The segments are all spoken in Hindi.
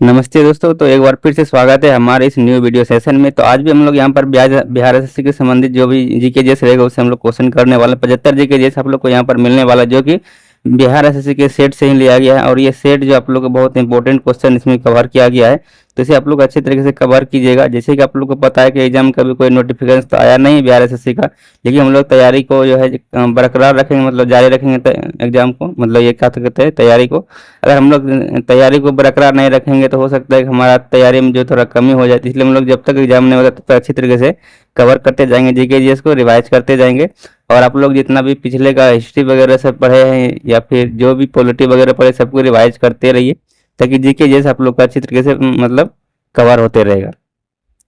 नमस्ते दोस्तों। तो एक बार फिर से स्वागत है हमारे इस न्यू वीडियो सेशन में। तो आज भी हम लोग यहाँ पर बिहार बिहार एसएससी के संबंधित जो भी जीके जैसे रहेगा उससे हम लोग क्वेश्चन करने वाले 75 जीके जैसे आप लोग को यहाँ पर मिलने वाला है, जो कि बिहार एसएससी के सेट से ही लिया गया है। और ये सेट जो आप लोग को बहुत इंपॉर्टेंट क्वेश्चन इसमें कवर किया गया है, तो इसे आप लोग अच्छे तरीके से कवर कीजिएगा। जैसे कि आप लोग को पता है कि एग्जाम का भी कोई नोटिफिकेशन तो आया नहीं बिहार एसएससी का, लेकिन हम लोग तैयारी को जो है बरकरार रखेंगे, मतलब जारी रखेंगे एग्जाम को, मतलब ये क्या कहते हैं तैयारी को। अगर हम लोग तैयारी को बरकरार नहीं रखेंगे तो हो सकता है कि हमारा तैयारी में जो थोड़ा कमी हो जाए, इसलिए हम लोग जब तक एग्जाम नहीं होता तब तक अच्छी तरीके से कवर करते जाएंगे, जीके जीएस को रिवाइज करते जाएंगे। और आप लोग जितना भी पिछले का हिस्ट्री वगैरह सब पढ़े हैं या फिर जो भी पॉलिटी वगैरह पढ़े सबको रिवाइज करते रहिए, ताकि जीके जीएस आप लोग का अच्छी तरीके से मतलब कवर होते रहेगा।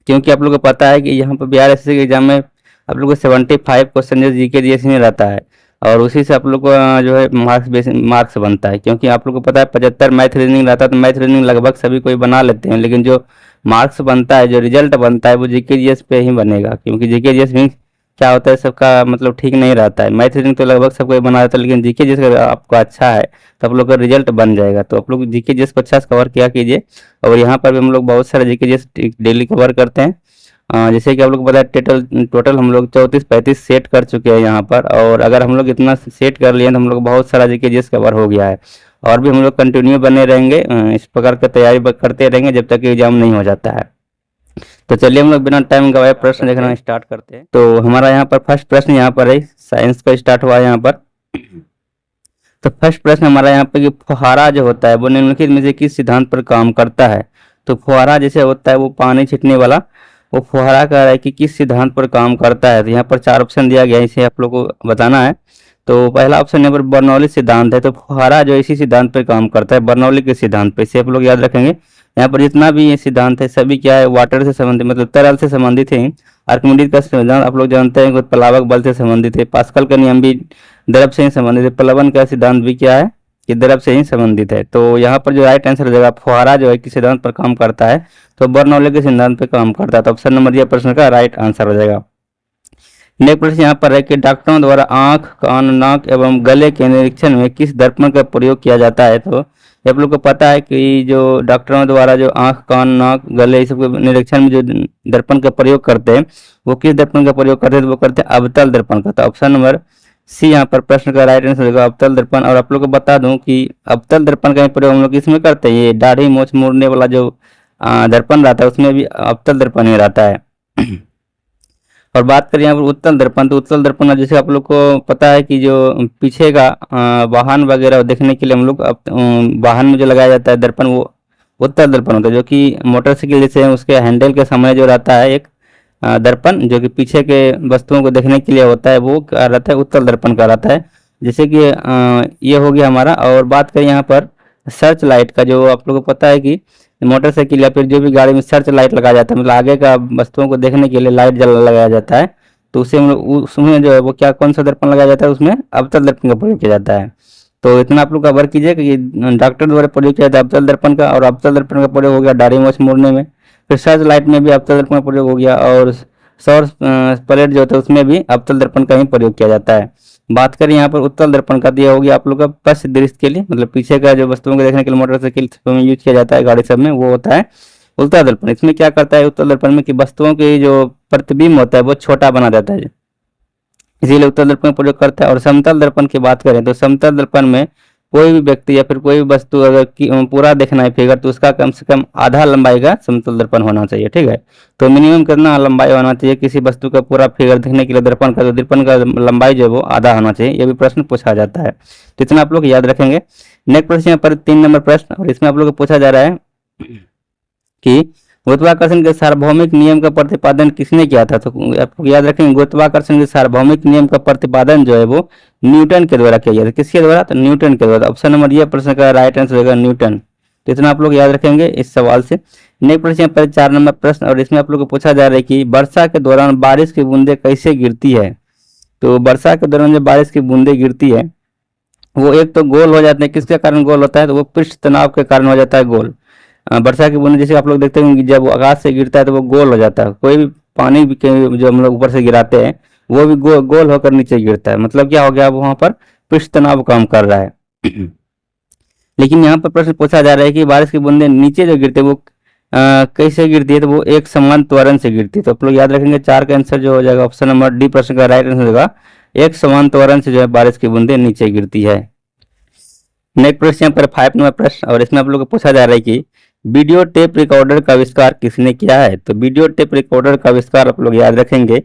क्योंकि आप लोग को पता है कि यहाँ पर बिहार एसएससी के एग्जाम में आप लोग को 75 क्वेश्चन जो जीके जीएस में रहता है, और उसी से आप लोग को जो है मार्क्स बनता है। क्योंकि आप लोग को पता है 75 मैथ रीजनिंग रहता है, तो मैथ रीजनिंग लगभग सभी कोई बना लेते हैं, लेकिन जो मार्क्स बनता है, जो रिजल्ट बनता है, वो जीके जीएस पे ही बनेगा। क्योंकि जीके जीएस में क्या होता है, सबका मतलब ठीक नहीं रहता है। मैथ रीजनिंग तो लगभग सब कोई बना देता है, लेकिन जीके जीएस का आपका अच्छा है तो आप लोग का रिजल्ट बन जाएगा। तो आप लोग जीके जीएस को अच्छा से कवर किया कीजिए। और यहाँ पर भी हम लोग बहुत सारे जीके जीएस डेली कवर करते हैं। जैसे कि आप लोग को पता है टोटल टोटल हम लोग 34-35 सेट कर चुके हैं यहाँ पर। और अगर हम लोग इतना सेट कर लिए तो हम लोग बहुत सारा जीके जीएस कवर हो गया है। और भी हम लोग कंटिन्यू बने रहेंगे, इस प्रकार का तैयारी करते रहेंगे जब तक एग्जाम नहीं हो जाता है। तो चलिए हम लोग बिना टाइम गवाए प्रश्न देखना स्टार्ट करते हैं। तो हमारा यहाँ पर फर्स्ट प्रश्न यहाँ पर है, साइंस का स्टार्ट हुआ है यहाँ पर। तो फर्स्ट प्रश्न हमारा यहाँ पे कि फुहारा जो होता है वो निम्नलिखित में से किस सिद्धांत पर काम करता है। तो फुहारा जैसे होता है वो पानी छिटने वाला, वो फुहारा कह रहा है कि किस सिद्धांत पर काम करता है। तो यहाँ पर 4 ऑप्शन दिया गया है, इसे आप लोग को बताना है। तो पहला ऑप्शन यहाँ पर बर्नौली सिद्धांत है। तो फुहारा जो इसी सिद्धांत पर काम करता है, बर्नौली के सिद्धांत पर, इसे आप लोग याद रखेंगे। यहाँ पर जितना भी ये सिद्धांत है सभी क्या है, वाटर से संबंधित, मतलब तरल से संबंधित है। आर्किमिडीज का सिद्धांत आप लोग जानते हैं कि प्लावक बल से संबंधित है। पास्कल का नियम भी द्रव से ही संबंधित है। प्लवन का सिद्धांत भी क्या है कि द्रव से ही संबंधित है। तो यहाँ पर जो राइट आंसर हो जाएगा, फुहारा जो है किस सिद्धांत पर काम करता है, तो बर्नौली के सिद्धांत पर काम करता है। तो ऑप्शन नंबर ये प्रश्न का राइट आंसर हो जाएगा। नेक्स्ट प्रश्न यहाँ पर है कि डॉक्टरों द्वारा आंख, कान, नाक एवं गले के निरीक्षण में किस दर्पण का प्रयोग किया जाता है। तो ये आप लोग को पता है कि जो डॉक्टरों द्वारा जो आंख, कान, नाक, गले इस सब के निरीक्षण में जो दर्पण का प्रयोग करते हैं, वो किस दर्पण का प्रयोग करते हैं, तो वो करते हैं अवतल दर्पण का। तो ऑप्शन नंबर सी यहाँ पर प्रश्न का राइट आंसर होगा अवतल दर्पण। और आप लोग को बता दूं कि अवतल दर्पण का प्रयोग हम लोग इसमें करते हैं, ये दाढ़ी मोछ मोड़ने वाला जो दर्पण रहता है उसमें भी अवतल दर्पण ही रहता है। और बात करें यहाँ पर उत्तल दर्पण, तो उत्तल दर्पण में जैसे आप लोग को पता है कि जो पीछे का वाहन वगैरह देखने के लिए हम लोग वाहन में जो लगाया जाता है दर्पण, वो उत्तल दर्पण होता है। जो कि मोटरसाइकिल जैसे उसके हैंडल के सामने जो रहता है एक दर्पण, जो कि पीछे के वस्तुओं को देखने के लिए होता है, वो क्या रहता है, उत्तल दर्पण का रहता है। जैसे कि ये हो गया हमारा। और बात करें यहाँ पर सर्च लाइट का, जो आप लोग को पता है कि मोटरसाइकिल या फिर जो भी गाड़ी में सर्च लाइट लगाया जाता है, मतलब आगे का वस्तुओं को देखने के लिए लाइट जल लगाया जाता है। तो उसे हम लोग उसमें जो है वो क्या कौन सा दर्पण लगाया जाता है, उसमें अवतल दर्पण का प्रयोग किया जाता है। तो इतना आप लोग कवर कीजिए कि डॉक्टर द्वारा प्रयोग किया जाता है अवतल दर्पण का। और अवतल दर्पण का प्रयोग हो गया दाढ़ी मोछ मोड़ने में। फिर सर्च लाइट में भी अवतल दर्पण का प्रयोग हो गया। और सौर प्लेट जो होता है उसमें भी अवतल दर्पण का ही प्रयोग किया जाता है। बात करें यहाँ पर उत्तल दर्पण का, दिया हो गया आप लोग का पश्च दृष्टि के लिए, मतलब पीछे का जो वस्तुओं को देखने के लिए मोटरसाइकिल में यूज किया जाता है, गाड़ी सब में, वो होता है उत्तल दर्पण। इसमें क्या करता है उत्तल दर्पण में कि वस्तुओं के जो प्रतिबिंब होता है वो छोटा बना देता है, इसीलिए उत्तल दर्पण का प्रयोग करता है। और समतल दर्पण की बात करें तो समतल दर्पण में कोई भी व्यक्ति या फिर कोई भी वस्तु अगर पूरा देखना है फिगर, तो उसका कम से कम आधा लंबाई का समतल दर्पण होना चाहिए, ठीक है। तो मिनिमम कितना लंबाई होना चाहिए किसी वस्तु का पूरा फिगर देखने के लिए दर्पण का, तो दर्पण का लंबाई जो है वो आधा होना चाहिए। ये भी प्रश्न पूछा जाता है, तो इतना आप लोग याद रखेंगे। नेक्स्ट प्रश्न यहाँ पर 3 नंबर प्रश्न, और इसमें आप लोग को पूछा जा रहा है कि गुरुत्वाकर्षण के सार्वभौमिक नियम का प्रतिपादन किसने किया था। तो आपको याद रखेंगे गुरुत्वाकर्षण के सार्वभौमिक नियम का प्रतिपादन जो है वो न्यूटन के द्वारा किया गया था। किसके द्वारा, तो न्यूटन के द्वारा। ऑप्शन नंबर ये प्रश्न का राइट आंसर होगा न्यूटन। तो इतना आप लोग याद रखेंगे इस सवाल से। नेक्स्ट प्रश्न यहाँ पर 4 नंबर प्रश्न, और इसमें आप लोग को पूछा जा रहा है कि वर्षा के दौरान बारिश की बूंदे कैसे गिरती है। तो वर्षा के दौरान जब बारिश की बूंदे गिरती है वो एक तो गोल हो जाते हैं। किसके कारण गोल होता है, तो वो पृष्ठ तनाव के कारण हो जाता है गोल। वर्षा की बूंद जैसे आप लोग देखते हैं कि जब वो आकाश से गिरता है तो वो गोल हो जाता है। कोई भी पानी भी जो हम लोग ऊपर से गिराते हैं वो भी गोल होकर नीचे गिरता है, मतलब क्या हो गया, वहां पर पृष्ठ तनाव काम कर रहा है। लेकिन यहाँ पर प्रश्न पूछा जा रहा है कि बारिश की बूंदें नीचे जो गिरती है वो कैसे गिरती है, तो वो एक समान त्वरण से गिरती है। तो आप लोग याद रखेंगे 4 का आंसर जो हो जाएगा ऑप्शन नंबर डी प्रश्न का राइट आंसर होगा, एक समान त्वरण से जो है बारिश की बूंदें नीचे गिरती है। नेक्स्ट प्रश्न यहाँ पर 5 नंबर प्रश्न, और इसमें आप लोग को पूछा जा रहा है कि वीडियो टेप रिकॉर्डर का आविष्कार किसने किया है। तो वीडियो टेप रिकॉर्डर का आविष्कार आप लोग याद रखेंगे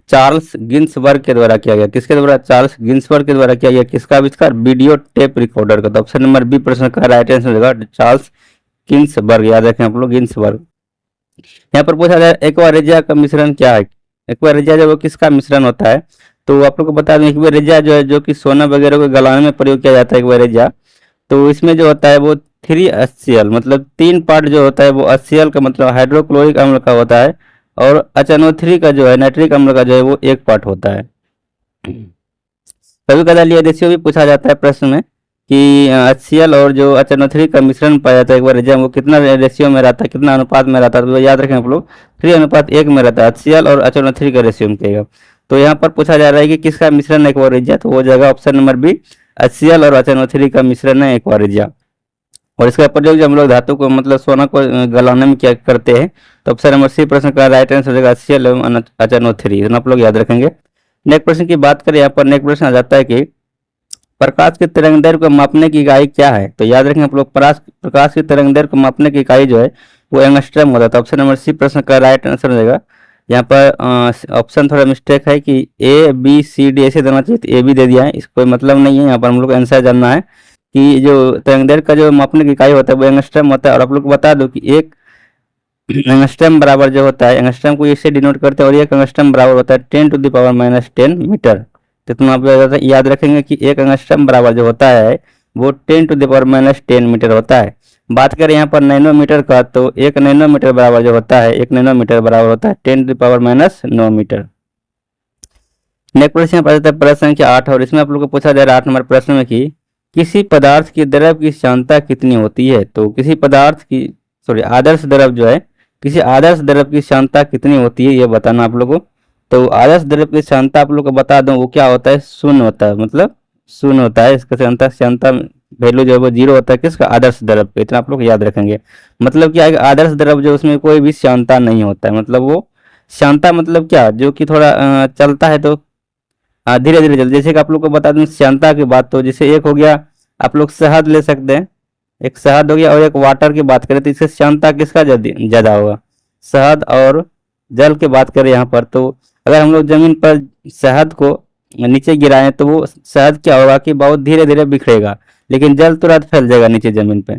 चार्ल्स गिन्सबर्ग के द्वारा किया गया। किसके द्वारा? चार्ल्स गिन्सबर्ग के द्वारा किया गया। किसका आविष्कार? वीडियो टेप रिकॉर्डर का। तो ऑप्शन नंबर बी प्रश्न का राइट आंसर होगा चार्ल्स गिन्सबर्ग, याद रखें आप लोग गिन्सबर्ग। यहाँ पर पूछा जाए एक्वारेजिया का मिश्रण क्या है। एक्वारेजिया जो वो किसका मिश्रण होता है, तो आप लोग को बता दें एक्वारेजिया जो है जो कि सोना वगैरह को गलाने में प्रयोग किया जाता है एक्वारेजिया। तो इसमें जो होता है वो 3 HCl मतलब 3 पार्ट जो होता है वो HCl का मतलब हाइड्रोक्लोरिक अम्ल का होता है, और HNO3 का जो है नाइट्रिक अम्ल का जो है वो 1 पार्ट होता है। कभी कदार ये रेशियो भी पूछा जाता है प्रश्न में कि HCl और जो HNO3 का मिश्रण पाया जाता है एक्वारेजिया वो कितना रेशियो में रहता है, कितना अनुपात में रहता है। तो याद रखें आप लोग 3:1 में रहता है, HCl और HNO3 का रेशियो में कहेगा। तो यहाँ पर पूछा जा रहा है कि किसका मिश्रण है एक्वारेजिया, तो हो जाएगा ऑप्शन नंबर बी HCl और HNO3 का मिश्रण है एक्वारेजिया। और इसका प्रयोग जब हम लोग धातु को मतलब सोना को गलाने में क्या करते हैं, तो ऑप्शन नंबर सी प्रश्न का राइट आंसर हो जाएगा HCl एवं HNO3, तो आप लोग याद रखेंगे। नेक्स्ट प्रश्न की बात करें, यहाँ पर नेक्स्ट प्रश्न आ जाता है कि प्रकाश की तरंगदैर्घ्य को मापने की इकाई क्या है। तो याद रखें आप लोग प्रकाश की तरंगदैर्घ्य को मापने की इकाई जो है वो एंगस्ट्रम होता है। तो ऑप्शन नंबर सी प्रश्न का राइट आंसर हो जाएगा। यहाँ पर ऑप्शन थोड़ा मिस्टेक है कि A B C D ऐसे देना चाहिए, तो ए बी दे दिया है, इसको कोई मतलब नहीं है। यहाँ पर हम लोग को आंसर जानना है कि जो तरंगदैर्घ्य का जो मापने की इकाई होता है वो एंगस्ट्रम होता है। और आप लोग को बता दो कि एक एंगस्ट्रम बराबर जो होता है, एंगस्ट्रम को इससे डिनोट करते हैं, और एक एंगस्ट्रम बराबर होता है 10⁻⁻10 मीटर। तो तुम आप याद रखेंगे कि एक एंगस्ट्रम बराबर जो होता है वो 10⁻10 मीटर होता है। बात करें यहाँ पर नैनोमीटर का, तो एक नैनोमीटर बराबर जो होता है, एक नैनोमीटर बराबर होता है 10⁻9 मीटर। नेक्स्ट प्रश्न पर आता है प्रश्न संख्या 8, और इसमें आप लोग को पूछा जा रहा है 8 नंबर प्रश्न में कि किसी पदार्थ की द्रव की क्षमता कितनी होती है। तो किसी पदार्थ की आदर्श द्रव जो है, किसी आदर्श द्रव की क्षमता कितनी होती है ये बताना आप लोगों को। तो आदर्श द्रव की क्षमता आप लोग को बता दूं वो क्या होता है, शून्य होता है, मतलब शून्य होता है। इसका क्षमता वैल्यू जो है वो 0 होता है किसका? आदर्श द्रव का। इतना आप लोग याद रखेंगे। मतलब क्या है, आदर्श द्रव जो उसमें कोई भी क्षमता नहीं होता है, मतलब वो क्षमता मतलब क्या, जो कि थोड़ा चलता है तो धीरे धीरे चल। जैसे कि आप लोग को बता दूं क्षमता की बात, तो जैसे एक हो गया आप लोग शहद ले सकते हैं, एक शहद हो गया, और एक वाटर की बात करें तो इससे क्षमता किसका ज्यादा होगा, शहद। और जल की बात करें यहाँ पर, तो अगर हम लोग जमीन पर शहद को नीचे गिराएं तो वो शहद क्या होगा कि बहुत धीरे धीरे बिखरेगा, लेकिन जल तुरंत फैल जाएगा नीचे जमीन पे।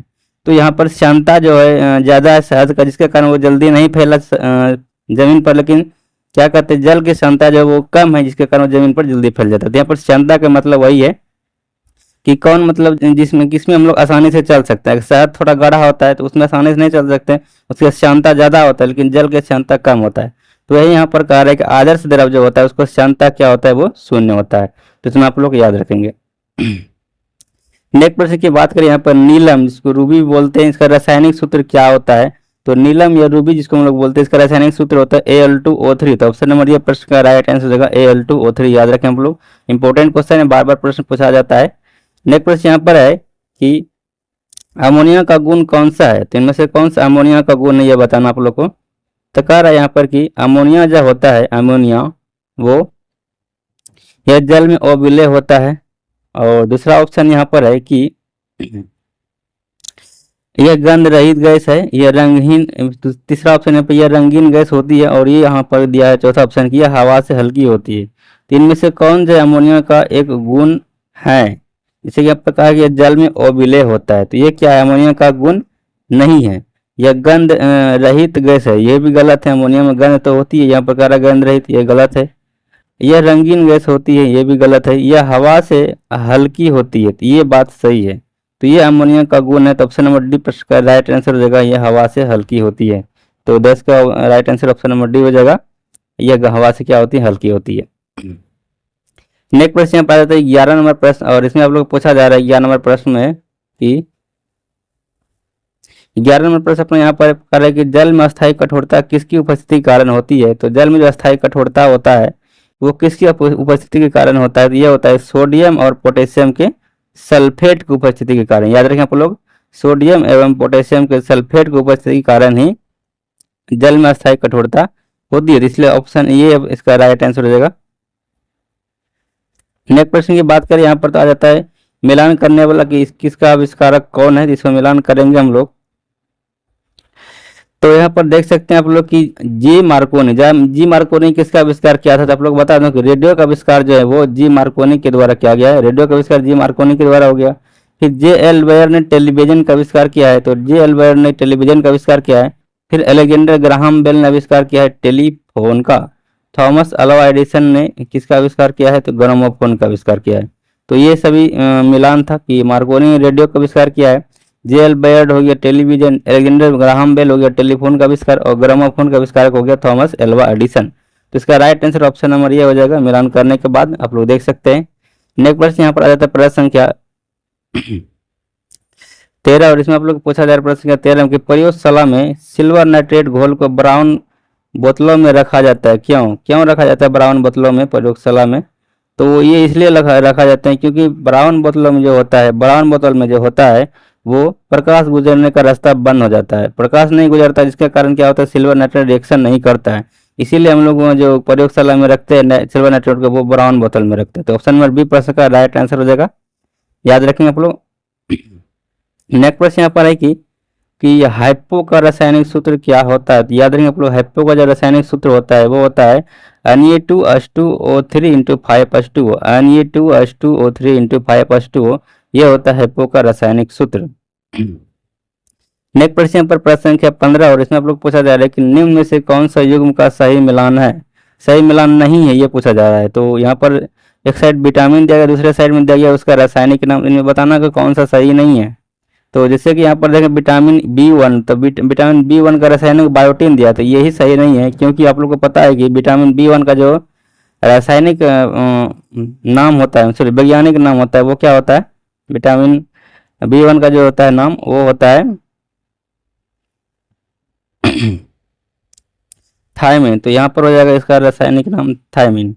तो यहाँ पर क्षमता जो है ज्यादा है शहद का, जिसके कारण वो जल्दी नहीं फैला जमीन पर, लेकिन क्या कहते हैं जल की क्षमता जो है वो कम है, जिसके कारण वो जमीन पर जल्दी फैल जाता है। तो यहाँ पर क्षमता का मतलब वही है कि कौन मतलब जिसमें किसमें हम लोग आसानी से चल सकते हैं। शहद थोड़ा गाढ़ा होता है तो उसमें आसानी से नहीं चल सकते, उसकी क्षमता ज्यादा होता है, लेकिन जल की क्षमता कम होता है। तो यही यहाँ पर कह रहा है कि आदर्श द्रव जो होता है उसको क्षमता क्या होता है, वो शून्य होता है। तो इसमें आप लोग याद रखेंगे। नेक्स्ट प्रश्न की बात करें यहाँ पर नीलम, जिसको रूबी बोलते हैं, इसका रासायनिक सूत्र क्या होता है। तो नीलम या रूबी जिसको हम लोग बोलते हैं, इसका रासायनिक सूत्र होता है Al2O3। तो ऑप्शन नंबर ये प्रश्न का राइट आंसर होगा Al2O3, याद रखें हम लोग। इंपॉर्टेंट क्वेश्चन है, बार बार प्रश्न पूछा जाता है। नेक्स्ट प्रश्न यहाँ पर है कि अमोनिया का गुण कौन सा है। तो इनमें से कौन सा अमोनिया का गुण है ये बताना आप लोग को। तो कह रहा है यहाँ पर कि अमोनिया जो होता है, अमोनिया वो यह जल में अविलय होता है। और दूसरा ऑप्शन यहाँ पर है कि यह गंध रहित गैस है, यह रंगहीन। तीसरा ऑप्शन यहाँ पर यह रंगीन गैस होती है, और ये यहाँ पर दिया है चौथा ऑप्शन कि यह हवा से हल्की होती है। तो इनमें से कौन जो अमोनिया का एक गुण है, जैसे कि आपने कहा कि यह जल में अविलय होता है, तो ये क्या है, अमोनिया का गुण नहीं है। यह गंध रहित गैस है, ये भी गलत है। अमोनिया में गंध तो होती है, यहाँ पर कह रहा गंध रहित, ये गलत है। यह रंगीन गैस होती है, ये भी गलत है। यह हवा से हल्की होती है, तो ये बात सही है। तो ये अमोनिया का गुण है। तो ऑप्शन नंबर डी प्रश्न का राइट आंसर हो जाएगा, यह हवा से हल्की होती है। तो 10 का right answer option number D हो जाएगा, यह हवा से क्या होती है, हल्की होती है। नेक्स्ट प्रश्न यहाँ पर आता है 11 नंबर प्रश्न, और इसमें आप लोग पूछा जा रहा है 11 नंबर प्रश्न में कि 11 नंबर प्रश्न अपने यहाँ पर कह रहा है कि जल में अस्थायी कठोरता किसकी उपस्थिति के कारण होती है। तो जल में जो अस्थायी कठोरता होता है वो किसकी उपस्थिति के कारण होता है। तो ये होता है सोडियम और पोटेशियम के सल्फेट की उपस्थिति के कारण, याद रखें आप लोग, सोडियम एवं पोटेशियम के सल्फेट की उपस्थिति के कारण ही जल में अस्थायी कठोरता होती है। इसलिए ऑप्शन ये इसका राइट आंसर हो जाएगा। नेक्स्ट प्रश्न की बात करें यहाँ पर तो आ जाता है मिलान करने वाला कि किसका आविष्कारक कौन है, जिसको मिलान करेंगे हम लोग। तो यहाँ पर देख सकते हैं आप लोग कि जी मार्कोनी किसका आविष्कार किया था। तो आप लोग बता दो कि रेडियो का आविष्कार जो है वो जी मार्कोनी के द्वारा किया गया है। रेडियो का आविष्कार जी मार्कोनी के द्वारा हो गया। फिर जे एल वेयर ने टेलीविजन का आविष्कार किया है, तो जे एल वेयर ने टेलीविजन का आविष्कार किया है। फिर अलेक्जेंडर ग्राहम बेल ने आविष्कार किया है टेलीफोन का। थॉमस अल्वा एडिसन ने किसका आविष्कार किया है, तो ग्रामोफोन का आविष्कार किया है। तो ये सभी मिलान था कि मार्कोनी ने रेडियो का आविष्कार किया है, जे एल बेयर्ड हो गया टेलीविजन, अलेक्जेंडर ग्राहम बेल हो गया टेलीफोन का आविष्कार, और ग्रामोफोन का आविष्कारक हो गया थॉमस एल्वा एडिसन। तो इसका राइट आंसर ऑप्शन नंबर ये हो जाएगा। मिलान करने के बाद आप लोग देख सकते हैं। नेक्स्ट प्रश्न यहाँ पर आ जाता है प्रश्न संख्या 13, और इसमें आप लोग पूछा जा रहा है प्रश्न संख्या 13 कि प्रयोगशाला में सिल्वर नाइट्रेट घोल को ब्राउन बोतलों में रखा जाता है, क्यों रखा जाता है ब्राउन बोतलों में प्रयोगशाला में। तो ये इसलिए रखा जाता है क्योंकि ब्राउन बोतलों में जो होता है, ब्राउन बोतल में जो होता है वो प्रकाश गुजरने का रास्ता बंद हो जाता है, प्रकाश नहीं गुजरता, जिसके कारण क्या होता है सिल्वर नाइट्रेट रिएक्शन नहीं करता है। इसीलिए हम लोग जो प्रयोगशाला में रखते हैं सिल्वर नाइट्रेट को, वो ब्राउन बोतल में रखते हैं। तो ऑप्शन नंबर बी प्रश्न का राइट आंसर हो जाएगा, याद रखेंगे आप लोग। नेक्स्ट प्रश्न यहाँ पर है कि हाइपो का रासायनिक सूत्र क्या होता है। तो याद रखेंगे आप लोग, हाइपो का जो रासायनिक सूत्र होता है वो होता है Na2H2O3 × 5H2O, Na2H2O3 × 5H2O, ये होता है हाइपो का रासायनिक सूत्र। नेक्स्ट प्रश्न पर प्रश्न संख्या 15, और इसमें आप लोग पूछा जा रहा है कि निम्न में से कौन सा युग्म का सही मिलान है, सही मिलान नहीं है, ये पूछा जा रहा है। तो यहाँ पर एक साइड विटामिन दिया गया, दूसरे साइड में दिया गया उसका रासायनिक नाम, इनमें बताना कि कौन सा सही नहीं है। तो जैसे कि यहाँ पर देखें विटामिन B1, तो विटामिन B1 का रासायनिक बायोटीन दिया, तो यही सही नहीं है, क्योंकि आप लोग को पता है कि विटामिन B1 का जो रासायनिक नाम होता है, सॉरी वैज्ञानिक नाम होता है, वो क्या होता है, विटामिन B1 का जो होता है नाम वो होता है थायमिन। तो यहाँ पर हो जाएगा इसका रासायनिक नाम थायमिन।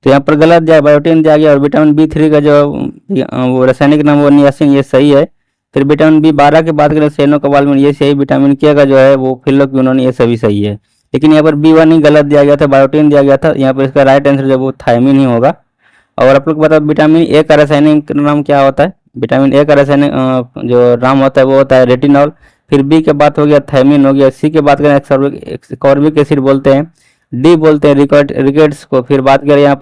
तो यहाँ पर गलत दिया, बायोटीन दिया गया, और विटामिन B3 का जो वो रासायनिक नाम वो नियासिन, ये सही है। फिर विटामिन B12 की बात करें सेनोकोबाल्मिन, ये सही। विटामिन के का जो है वो फिलोक्विनोन, ये सभी सही है। लेकिन यहाँ पर B1 ही गलत दिया गया था, बायोटीन दिया गया था। यहाँ पर इसका राइट आंसर जो वो थायमिन ही होगा। और आप लोग बताओ विटामिन ए का रासायनिक नाम क्या होता है। विटामिन ए का रासायनिक जो नाम होता है वो होता है रेटिनॉल। फिर बी के बात हो गया थायमिन हो गया। सी के बात करें एक्सकॉर्बिक एसिड बोलते हैं। डी बोलते हैं रिकेट्स को। फिर बात करें यहाँ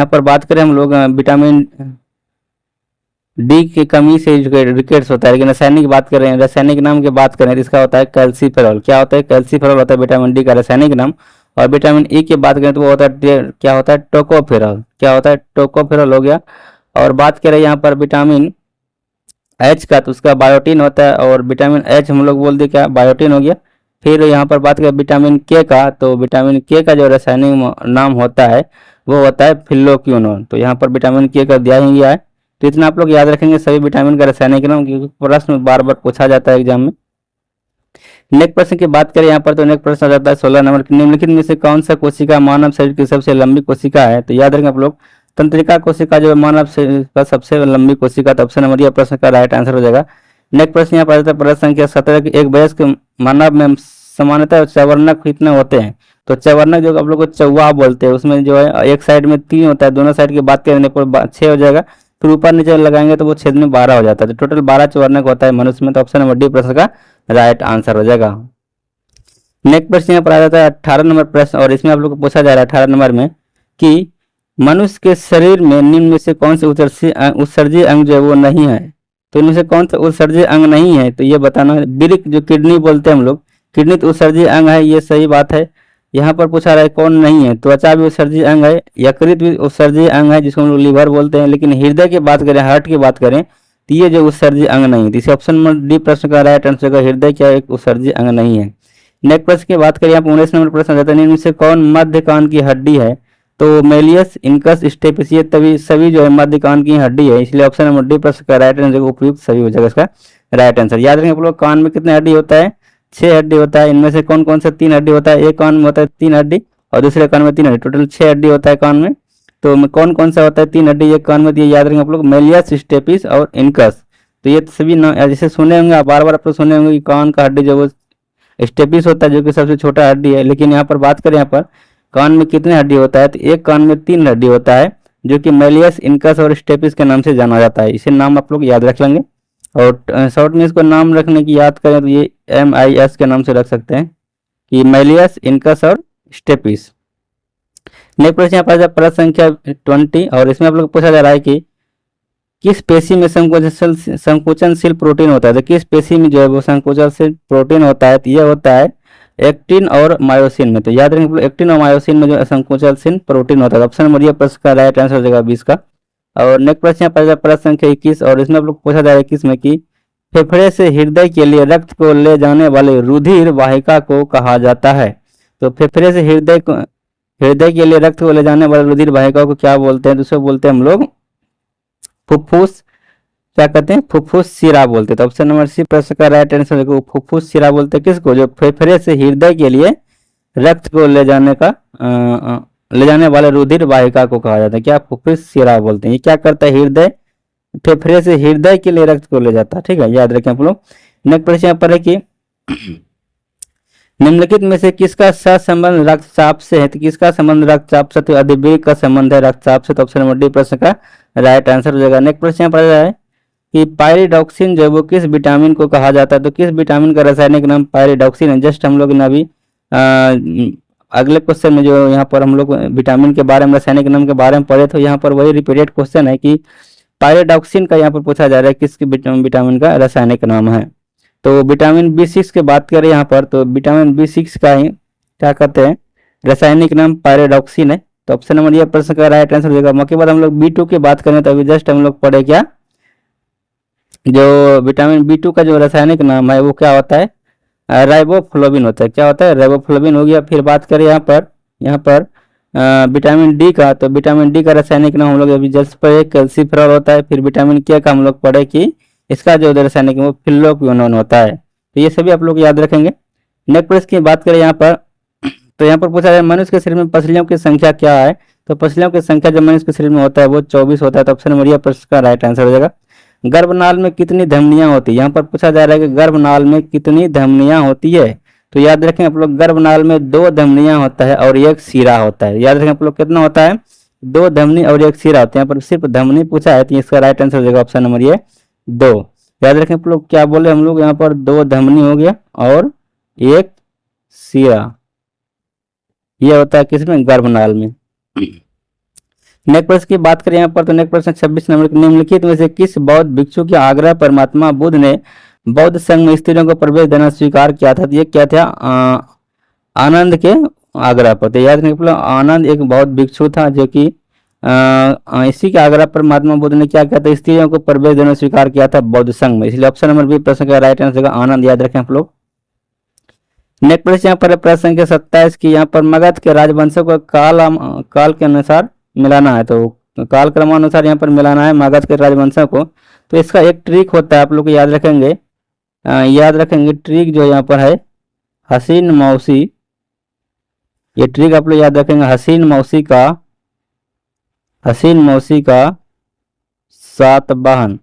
पर बात करें हम लोग विटामिन डी की कमी से रिकेट्स होता है। लेकिन रासायनिक बात करें, रासायनिक नाम की बात करें तो इसका होता है कैल्सीफेरॉल। क्या होता है, कैल्सीफेरॉल होता है विटामिन डी का रासायनिक नाम। और विटामिन ई की बात करें तो वो होता है क्या होता है, टोकोफेरॉल। क्या होता है, टोकोफेरॉल हो गया। और बात करें यहाँ पर विटामिन एच का, तो उसका बायोटीन होता है। और विटामिन एच हम लोग बोल दिए क्या, बायोटीन हो गया। फिर यहाँ पर बात करें विटामिन के का, तो विटामिन के का जो रासायनिक नाम होता है वो होता है फिलोक्विनोन। तो यहाँ पर विटामिन के का दिया ही गया है। तो इतना आप लोग याद रखेंगे सभी विटामिन का रासायनिक नाम, क्योंकि प्रश्न बार बार पूछा जाता है एग्जाम में। नेक्स्ट प्रश्न की बात करें यहाँ पर, तो नेक्स्ट प्रश्न आ जाता है 16 नंबर, निम्नलिखित में से कौन सा कोशिका मानव शरीर की सबसे लंबी कोशिका है। तो याद रखेंगे आप लोग, तंत्रिका कोशिका जो मानव शरीर का सबसे लंबी कोशिका। तो ऑप्शन नंबर यह प्रश्न का राइट आंसर हो जाएगा। नेक्स्ट प्रश्न यहाँ पर आता है प्रश्न संख्या 17 की एक वयस्क मानव में सामान्यतः चवर्णक कितने होते हैं। तो चवर्णक जो आप लोग को चौवा बोलते हैं, उसमें जो है एक साइड में 3 होता है, दोनों साइड की बात करने पर 6 हो जाएगा। फिर ऊपर नीचे लगाएंगे तो वो छेद में 12 हो जाता है। तो टोटल 12 चवर्णक होता है मनुष्य में। तो ऑप्शन नंबर डी प्रश्न का राइट आंसर हो जाएगा। नेक्स्ट प्रश्न यहाँ पर आ जाता है 18 नंबर प्रश्न, और इसमें आप लोग को पूछा जा रहा है 18 नंबर में कि मनुष्य के शरीर में निम्न में से कौन से उत्सर्जी अंग जो है वो नहीं है। तो इनमें से कौन सा उत्सर्जी अंग नहीं है, तो ये बताना है। वृक्क जो किडनी बोलते हैं हम लोग, किडनी तो उत्सर्जी अंग है, ये सही बात है। यहाँ पर पूछा रहा है कौन नहीं है, त्वचा भी उत्सर्जी अंग है, यकृत भी उत्सर्जी अंग है जिसको हम लोग लीवर बोलते हैं। लेकिन हृदय की बात करें, हार्ट की बात करें, तो ये जो उत्सर्जी अंग नहीं है। इसे ऑप्शन नंबर डी प्रश्न का राइट आंसर का हृदय क्या एक उत्सर्जी अंग नहीं है। नेक्स्ट प्रश्न की बात करें, यहाँ पर 19 नंबर प्रश्न आता है, इनमें से कौन मध्य कान की हड्डी है। तो मेलियस इनकस स्टेपिस, ये तभी सभी जो है मध्य कान की हड्डी है। इसलिए ऑप्शन नंबर डी प्रश्न का राइट आंसर उपयुक्त सभी हो जाएगा इसका राइट आंसर। याद रखें आप लोग, कान में कितने हड्डी होता है, 6 हड्डी होता है। इनमें से कौन कौन से 3 हड्डी होता है, एक कान में होता है 3 हड्डी और दूसरे कान में 3 हड्डी, टोटल 6 हड्डी होता है कान में। तो कौन कौन सा होता है 3 हड्डी ये कान में, ये याद रखेंगे आप लोग, मेलियस, स्टेपिस और इनकस। तो ये सभी ना जैसे सुने होंगे आप, बार बार आप लोग सुने होंगे कि कान का हड्डी जो वो स्टेपिस होता है जो कि सबसे छोटा हड्डी है। लेकिन यहाँ पर बात करें, यहाँ पर कान में कितने हड्डी होता है, तो एक कान में 3 हड्डी होता है जो कि मेलियस, इनकस और स्टेपिस के नाम से जाना जाता है। इसे नाम आप लोग याद रख लेंगे। और शॉर्ट में इसको नाम रखने की याद करें तो ये MIS के नाम से रख सकते हैं कि मेलियस, इनकस और स्टेपिस। नेक्स्ट प्रश्न यहाँ पर प्रश्न संख्या 20, और इसमें आप लोग पूछा जा रहा है कि किस पेशी में संकोचनशील प्रोटीन होता है। तो किस पेशी में जो है वो संकोचनशील प्रोटीन होता है, तो यह होता है एक्टिन और मायोसिन में। तो याद रखेंगे एक्टिन और मायोसिन में जो संकोचनशील प्रोटीन होता है। ऑप्शन नंबर ये प्रश्न का राइट आंसर हो जाएगा 20 का। और नेक्स्ट प्रश्न यहाँ पर प्रश्न संख्या 21, और इसमें आप लोग पूछा जा रहा है 21 में कि फेफड़े से हृदय के लिए रक्त को ले जाने वाले रुधिर वाहिका को कहा जाता है। तो फेफड़े से हृदय के लिए रक्त को ले जाने वाले रुधिर वाहिका को क्या बोलते हैं, दूसरे बोलते हैं हम लोग फुफ्फुस, क्या कहते हैं, फुफ्फुस शिरा बोलते हैं। तो ऑप्शन नंबर सी प्रश्न का राइट आंसर है फुफ्फुस शिरा बोलते हैं किसको, जो फेफड़े से हृदय के लिए रक्त को ले जाने वाले रुधिर वाहिका को कहा जाता है, क्या फुफ्फुस शिरा बोलते हैं। ये क्या करता है, हृदय, फेफड़े से हृदय के लिए रक्त को ले जाता है, ठीक है, याद रखें आप लोग। नेक्स्ट प्रश्न यहाँ पर है कि निम्नलिखित में से किसका सहसंबंध रक्तचाप से है। तो किसका संबंध रक्तचाप से, तो अधिवेग का संबंध है रक्तचाप से। तो ऑप्शन नंबर डी प्रश्न का राइट आंसर हो जाएगा। नेक्स्ट प्रश्न यहाँ पर है कि पायरिडॉक्सिन जो वो किस विटामिन को कहा जाता है। तो किस विटामिन का रासायनिक नाम पायरिडॉक्सिन है। जस्ट हम लोग ने अभी अगले क्वेश्चन में जो यहाँ पर हम लोग विटामिन के बारे में, रासायनिक नाम के बारे में पढ़े, तो यहाँ पर वही रिपीटेड क्वेश्चन है कि पायरिडॉक्सिन का यहाँ पर पूछा जा रहा है किस विटामिन का रासायनिक नाम है। तो विटामिन B6 की बात करें यहाँ पर, तो विटामिन B6 का ही क्या कहते हैं रासायनिक नाम पायरिडॉक्सिन है। तो ऑप्शन नंबर ये प्रश्न का राइट आंसर हो जाएगा। उसके बाद हम लोग B2 की बात करें तो अभी जस्ट हम लोग पढ़े क्या, जो विटामिन B2 का जो रासायनिक नाम है वो क्या होता है, राइबोफ्लोविन होता है। क्या होता है, राइबोफ्लोविन हो गया। फिर बात करें यहाँ पर विटामिन डी का, तो विटामिन डी का रासायनिक नाम हम लोग अभी जस्ट पढ़े कैल्सिफेरॉल होता है। फिर विटामिन के का हम लोग पढ़े कि इसका जो रासायनिक वो फिल्लोक्विनोन होता है। तो ये सभी आप लोग याद रखेंगे। नेक्स्ट प्रश्न की बात करें यहाँ पर, तो यहाँ पर पूछा जाए मनुष्य के शरीर में पसलियों की संख्या क्या है। तो पसलियों की संख्या जो मनुष्य के शरीर में होता है वो 24 होता है। तो ऑप्शन नंबर ये प्रश्न का राइट आंसर हो जाएगा। गर्भनाल में कितनी धमनियां होती है। यहाँ पर पूछा जा रहा है कि गर्भनाल में कितनी धमनियां होती है। तो याद रखें आप लोग गर्भनाल में 2 धमनियां होता है और 1 शिरा होता है। याद रखें आप लोग कितना होता है, 2 धमनी और 1 शिरा होता है। यहाँ पर सिर्फ धमनी पूछा है तो इसका राइट आंसर हो जाएगा ऑप्शन नंबर ये 2। याद रखें आप लोग क्या बोले हम लोग, यहाँ पर 2 धमनी हो गया और 1 शिरा, यह होता है किसमें, गर्भनाल में। नेक्स्ट प्रश्न की बात करें यहाँ पर, तो नेक्स्ट प्रश्न 26 नंबर, निम्नलिखित में से किस बौद्ध भिक्षु के आग्रह पर महात्मा बुद्ध ने बौद्ध संघ में स्त्रियों को प्रवेश देना स्वीकार किया था। तो ये क्या था, आनंद के आग्रह पर। तो याद रखें आनंद एक बौद्ध भिक्षु था जो कि इसी के आग्रह पर महात्मा बुद्ध ने क्या किया था, स्त्रियों को प्रवेश देना स्वीकार किया था बौद्ध संघ में। इसलिए ऑप्शन नंबर बी प्रश्न का राइट आंसर आनंद, याद रखें आप लोग। नेक्स्ट प्रश्न यहाँ पर प्रश्न संख्या 27 की, यहाँ पर मगध के राजवंशों को काल के अनुसार मिलाना है। तो काल क्रमानुसार यहाँ पर मिलाना है मगध के राजवंशों को। तो इसका एक ट्रिक होता है, आप लोग याद रखेंगे, ट्रिक जो यहाँ पर है हसीन मौसी, ये ट्रिक आप लोग याद रखेंगे, हसीन मौसी का सातवाहन।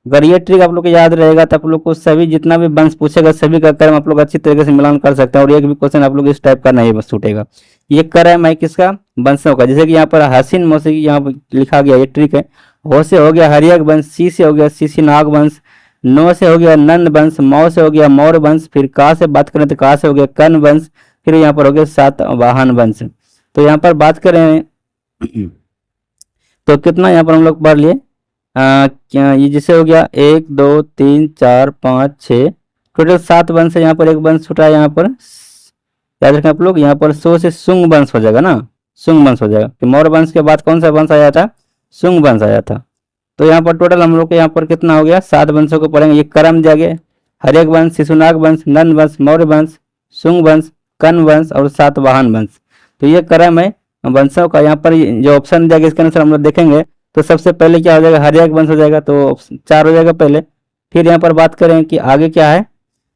अगर ये ट्रिक आप लोग को याद रहेगा तो आप लोग को सभी जितना भी वंश पूछेगा सभी का क्रम आप लोग अच्छी तरीके से मिलान कर सकते हैं और एक भी क्वेश्चन आप लोग इस टाइप का नहीं छूटेगा। ये क्रम है किसका, वंशों का। जैसे कि यहाँ पर हसीन मौसी की यहाँ पर लिखा गया, ये ट्रिक है। हो से हो गया हरियक वंश, सी से हो गया शिशिनाग वंश, नो से हो गया नंद वंश, मौ से हो गया मौर्य वंश, फिर का से बात करें तो का से हो गया कर्ण वंश, फिर यहाँ पर हो गया सातवाहन वंश। तो यहाँ पर बात करें तो कितना यहाँ पर हम लोग पढ़ लिए, ये जैसे हो गया 1 2 3 4 5 6 टोटल 7 वंश है। यहाँ पर एक वंश छूटा है, यहाँ पर याद रखें आप लोग, यहाँ पर सो से शुंग वंश हो जाएगा ना, शुंग वंश हो जाएगा। तो मौर्य वंश के बाद कौन सा वंश आया था, शुंग वंश आया था। तो यहाँ पर टोटल हम लोग के यहाँ पर कितना हो गया, 7 वंशों को पढ़ेंगे। ये क्रम जागे हरेक वंश, शिशुनाग वंश, नंद वंश, मौर्य वंश, शुंग वंश, कर्ण वंश और सातवाहन वंश। तो ये क्रम है वंशों का। यहाँ पर जो ऑप्शन दिया गया इसके अनुसार हम लोग देखेंगे तो सबसे पहले क्या हो जाएगा, हरियक वंश हो जाएगा, तो 4 हो जाएगा पहले। फिर यहाँ पर बात करें कि आगे क्या है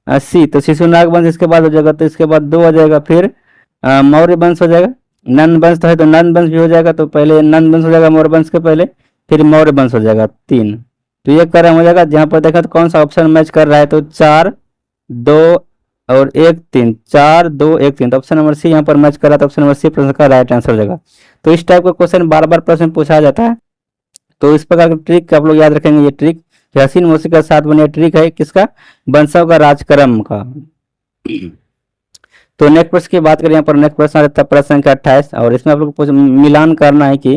सी, तो शिशुनाग वंश इसके बाद हो जाएगा, तो इसके बाद 2 हो जाएगा। फिर मौर्य वंश हो जाएगा, नंद वंश तो है, तो नंद वंश भी हो जाएगा, तो पहले नंद वंश हो जाएगा मौर्य वंश के पहले, फिर मौर्य वंश हो जाएगा 3। तो ये क्रम हो जाएगा। जहाँ पर देखा तो कौन सा ऑप्शन मैच कर रहा है, तो 4 2 और 1 3, 4 2 1 3, तो ऑप्शन नंबर सी यहाँ पर मैच कर रहा था। ऑप्शन नंबर सी प्रश्न का राइट आंसर हो जाएगा। तो इस टाइप का क्वेश्चन बार बार प्रश्न पूछा जाता है, तो इस प्रकार की ट्रिक आप लोग याद रखेंगे। ये ट्रिक हसीन मौसी का साथ बनिया ट्रिक है किसका, वंशों का राजक्रम का। तो नेक्स्ट प्रश्न की बात करें, यहाँ पर नेक्स्ट प्रश्न आ जाता है प्रश्न संख्या 28, और इसमें आप लोग को मिलान करना है कि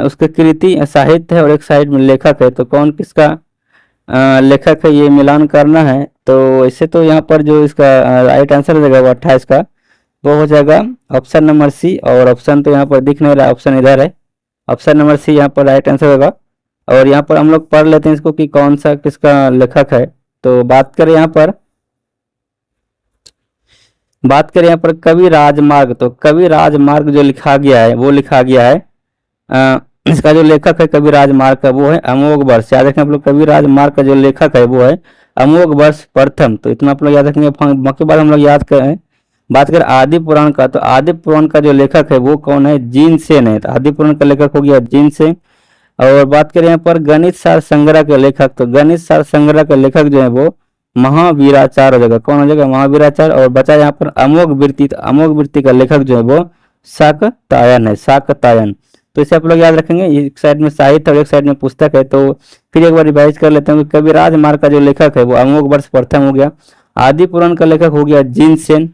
उसके कृति साहित्य है और एक साइड में लेखक है, तो कौन किसका लेखक है ये मिलान करना है। तो इससे तो यहाँ पर जो इसका राइट आंसर हो जाएगा वो 28 का वो हो जाएगा ऑप्शन नंबर सी, और ऑप्शन तो यहाँ पर दिख नहीं रहा, ऑप्शन इधर है, ऑप्शन नंबर सी यहाँ पर राइट आंसर होगा। और यहाँ पर हम लोग पढ़ लेते हैं इसको कि कौन सा किसका लेखक है। तो बात करें यहाँ पर कवि राजमार्ग, तो कवि राजमार्ग जो लिखा गया है वो लिखा गया है इसका जो लेखक है कवि राजमार्ग का वो है अमोघ वर्ष। याद रखें आप लोग, कवि राजमार्ग का जो लेखक है वो है अमोघ वर्ष प्रथम। तो इतना आप लोग याद रखेंगे। बाकी बात हम लोग याद करें, बात करें आदि पुराण का, तो आदि पुराण का जो लेखक है वो कौन है, जिनसेन है। तो आदि पुराण का लेखक हो गया जिनसेन। और बात करें यहाँ पर गणित सार संग्रह के लेखक, तो गणित सार संग्रह के लेखक जो है वो महावीराचार्य हो जाएगा। कौन हो जाएगा, महावीराचार्य। और बचा यहाँ पर अमोघ वृत्ति, तो अमोघ वृत्ति का लेखक जो है वो शाकतायन है, शाकतायन। तो इसे आप लोग याद रखेंगे। एक साइड में साहित्य और एक साइड में पुस्तक है। तो फिर एक बार रिवाइज कर लेते हैं कि कविराज मार्ग का जो लेखक है वो अमोघ वर्ष प्रथम हो गया, आदि पुराण का लेखक हो गया जिनसेन,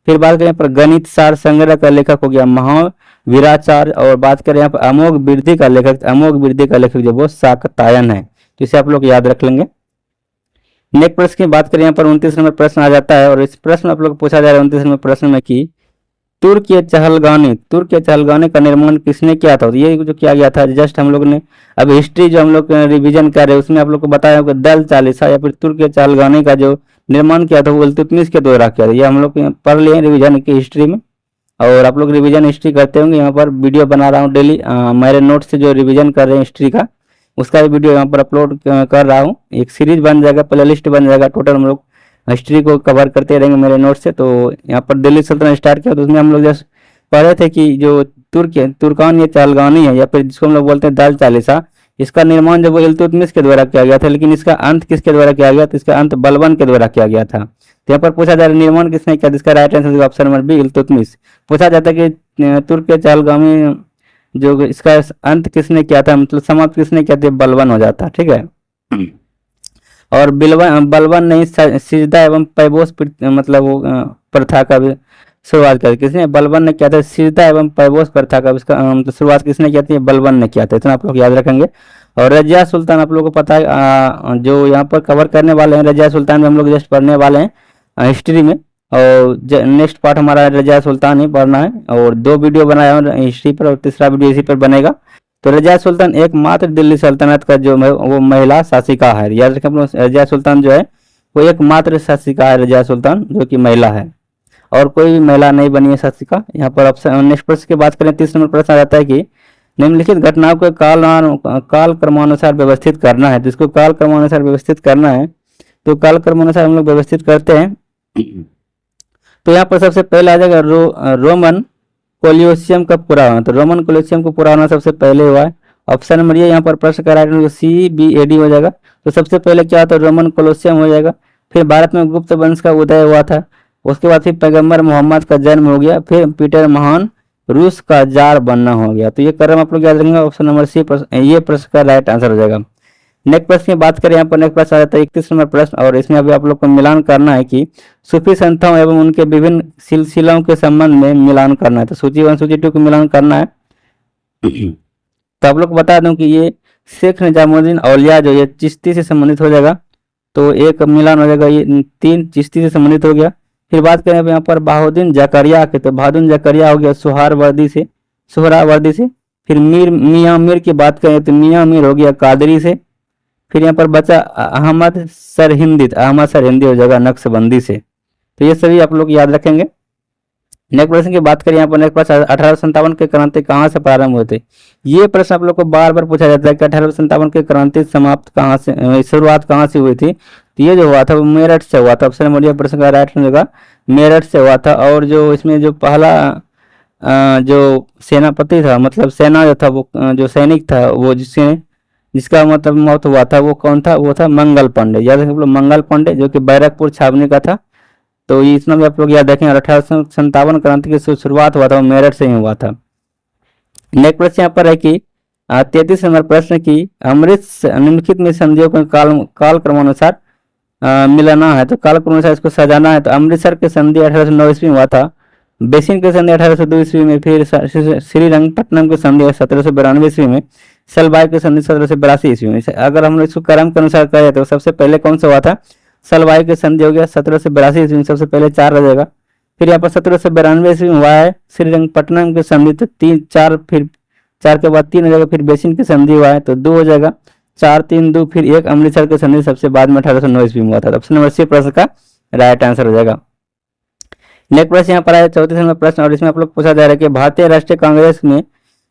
फिर बात करें पर गणित सार संग्रह का लेखक हो गया महावीराचार्य, और बात करें यहाँ पर अमोघ वृद्धि का लेखक, अमोघ वृद्धि का लेखक जो वो शाकतायन है। तो इसे आप लोग याद रख लेंगे। नेक्स्ट प्रश्न की बात करें, यहाँ पर 29 नंबर प्रश्न आ जाता है, और इस प्रश्न आप लोग पूछा जा रहा है 29 नंबर प्रश्न में कि तुर्क या चहलगानी का निर्माण किसने किया था। तो ये जो किया गया था, जस्ट हम लोग ने अब हिस्ट्री जो हम लोग रिवीजन कर रहे हैं उसमें आप लोग को बताया होगा दल चालीसा या फिर तुर्क या चहलगानी का जो निर्माण किया था वो इल्तुतमिश के द्वारा किया था। ये हम लोग पढ़ लिए रिवीजन की हिस्ट्री में, और आप लोग रिवीजन हिस्ट्री करते होंगे। यहाँ पर वीडियो बना रहा हूँ डेली, मेरे नोट से जो रिवीजन कर रहे हैं हिस्ट्री का उसका भी वीडियो यहाँ पर अपलोड कर रहा हूँ। एक सीरीज बन जाएगा, प्ले लिस्ट बन जाएगा, टोटल हम लोग हिस्ट्री को कवर करते रहेंगे मेरे नोट से। तो यहाँ पर दिल्ली सल्तनत स्टार्ट किया तो उसमें हम लोग जस्ट पढ़े थे कि जो तुर्कान या चहलगानी है या फिर जिसको हम लोग बोलते हैं दल चालीसा, इसका निर्माण जब वो इल्तुतमिश के द्वारा किया गया था, लेकिन इसका अंत किसके द्वारा किया गया, तो इसका अंत बलबन के द्वारा किया गया था। तो यहाँ पर पूछा जा रहा है निर्माण किसने किया, इसका right answer option number B Iltutmish. पूछा जाता है कि तुर्क या चहलगामी जो इसका अंत किसने किया था, मतलब समाप्त किसने किया था, बलबन हो जाता। ठीक है। और बलबन नहीं सिजदा एवं पैबोस मतलब वो प्रथा का भी शुरुआत कर किसने, बलबन ने किया था। सिजदा एवं पैबोस प्रथा का इसका मतलब शुरुआत किसने किया था, बलबन ने किया था। इतना आप लोग याद रखेंगे। और रजिया सुल्तान आप लोगों को पता है, जो यहाँ पर कवर करने वाले हैं रजिया सुल्तान में हम लोग जस्ट पढ़ने वाले हैं हिस्ट्री में, और नेक्स्ट पार्ट हमारा रजिया सुल्तान ही पढ़ना है। और 2 वीडियो बनाया है हिस्ट्री पर और तीसरा वीडियो इसी पर बनेगा। तो रजिया सुल्तान एकमात्र दिल्ली सल्तनत का जो वो महिला शासिका है। याद रखें रजिया सुल्तान जो है वो एकमात्र शासिका है, रजिया सुल्तान जो कि महिला है, और कोई भी महिला नहीं बनी है शासिका। यहाँ पर ऑप्शन नेक्स्ट प्रश्न की बात करें, 30 नंबर प्रश्न आ जाता है कि निम्नलिखित घटनाओं को काल क्रमानुसार व्यवस्थित करना है। जिसको काल क्रमानुसार व्यवस्थित करना है तो काल क्रमानुसार हम लोग व्यवस्थित करते हैं। तो यहाँ पर सबसे पहले आ जाएगा रोमन कोलियोसियम का पूरा होना। तो रोमन कोलियोसियम को पूरा होना सबसे पहले हुआ है। ऑप्शन नंबर ये यहाँ पर प्रश्न का राइट आंसर CBAD हो जाएगा। तो सबसे पहले क्या होता है, रोमन कोलियोसियम हो जाएगा। फिर भारत में गुप्त वंश का उदय हुआ था। उसके बाद फिर पैगंबर मोहम्मद का जन्म हो गया। फिर पीटर महान रूस का जार बनना हो गया। तो ये क्रम आप लोग याद रखेंगे। ऑप्शन नंबर सी ये प्रश्न का राइट आंसर हो जाएगा। नेक्स्ट प्रश्न की बात करें, यहाँ पर नेक्स्ट प्रश्न आ जाता है 31 नंबर प्रश्न, और इसमें अभी आप लोग को मिलान करना है कि सूफी संस्थाओं एवं उनके विभिन्न सिलसिलों के संबंध में मिलान करना है। तो सूची 1 सूची 2 को मिलान करना है। तो आप लोग को बता दूं कि ये शेख निजामुद्दीन औलिया जो ये चिश्ती से संबंधित हो जाएगा, तो एक मिलान हो जाएगा। ये 3 चिश्ती से संबंधित हो गया। फिर बात करें यहाँ पर बहाउद्दीन जकरिया के, तो बहाउद्दीन जकरिया हो गया सोहरावर्दी से। फिर मियाँ मीर की बात करें तो मियाँ मीर हो गया कादरी से। फिर यहाँ पर बचा अहमद सरहिंदी हो जाएगा नक्शबंदी से। तो ये सभी आप लोग याद रखेंगे। नेक्स्ट प्रश्न की बात करें, यहाँ पर नेक्स्ट प्रश्न 1857 के क्रांति कहाँ से प्रारंभ हुए थे। ये प्रश्न आप लोग को बार बार पूछा जाता है कि 1857 के क्रांति समाप्त कहाँ से, शुरुआत कहाँ से हुई थी। तो ये जो हुआ था वो मेरठ से हुआ था। ऑप्शन नंबर प्रश्न का राइट होगा मेरठ से हुआ था। और जो इसमें जो पहला जो सेनापति था, मतलब सेना जो था वो जो सैनिक था वो जिसका मतलब मौत हुआ था वो कौन था? वो था मंगल पांडे। याद रखें आप लोग, मंगल पांडे जो कि बैरकपुर छावनी का था। तो ये इतना भी आप लोग याद रखें। 1857 क्रांति की शुरुआत हुआ था वो मेरठ से ही हुआ था। नेक्स्ट प्रश्न यहाँ पर है कि 33 नंबर प्रश्न की अमृत निम्नलिखित में संधियों को काल क्रमानुसार मिलाना है, तो काल क्रमानुसार इसको सजाना है। तो अमृतसर के संधि 1809 ईस्वी में हुआ था। बेसिन के संधि 1802 ईस्वी में, फिर श्रीरंगपट्टनम के संधि 1792 ईस्वी में, सलबाई के संधि 1782 ईस्वी में। अगर हम इसको क्रम के अनुसार करें तो सबसे पहले कौन सा हुआ था? सलबाई के संधि हो गया 1782 ईस्वी में, सबसे पहले 4 हो जाएगा। फिर यहाँ पर 1792 ईस्वी में हुआ है श्रीरंगपट्टनम के संधि, तो 3 4, फिर 4 के बाद 3 हो जाएगा। फिर बेसिन की संधि हुआ है तो 2 हो जाएगा। 4 3 2, फिर 1 अमृतसर के संधि सबसे बाद में 1809 ईस्वी में हुआ था। ऑप्शन नंबर सी प्रश्न का राइट आंसर हो जाएगा। नेक्स्ट प्रश्न यहाँ पर है 34 नंबर प्रश्न, और इसमें आप लोग पूछा जा रहा है कि भारतीय राष्ट्रीय कांग्रेस में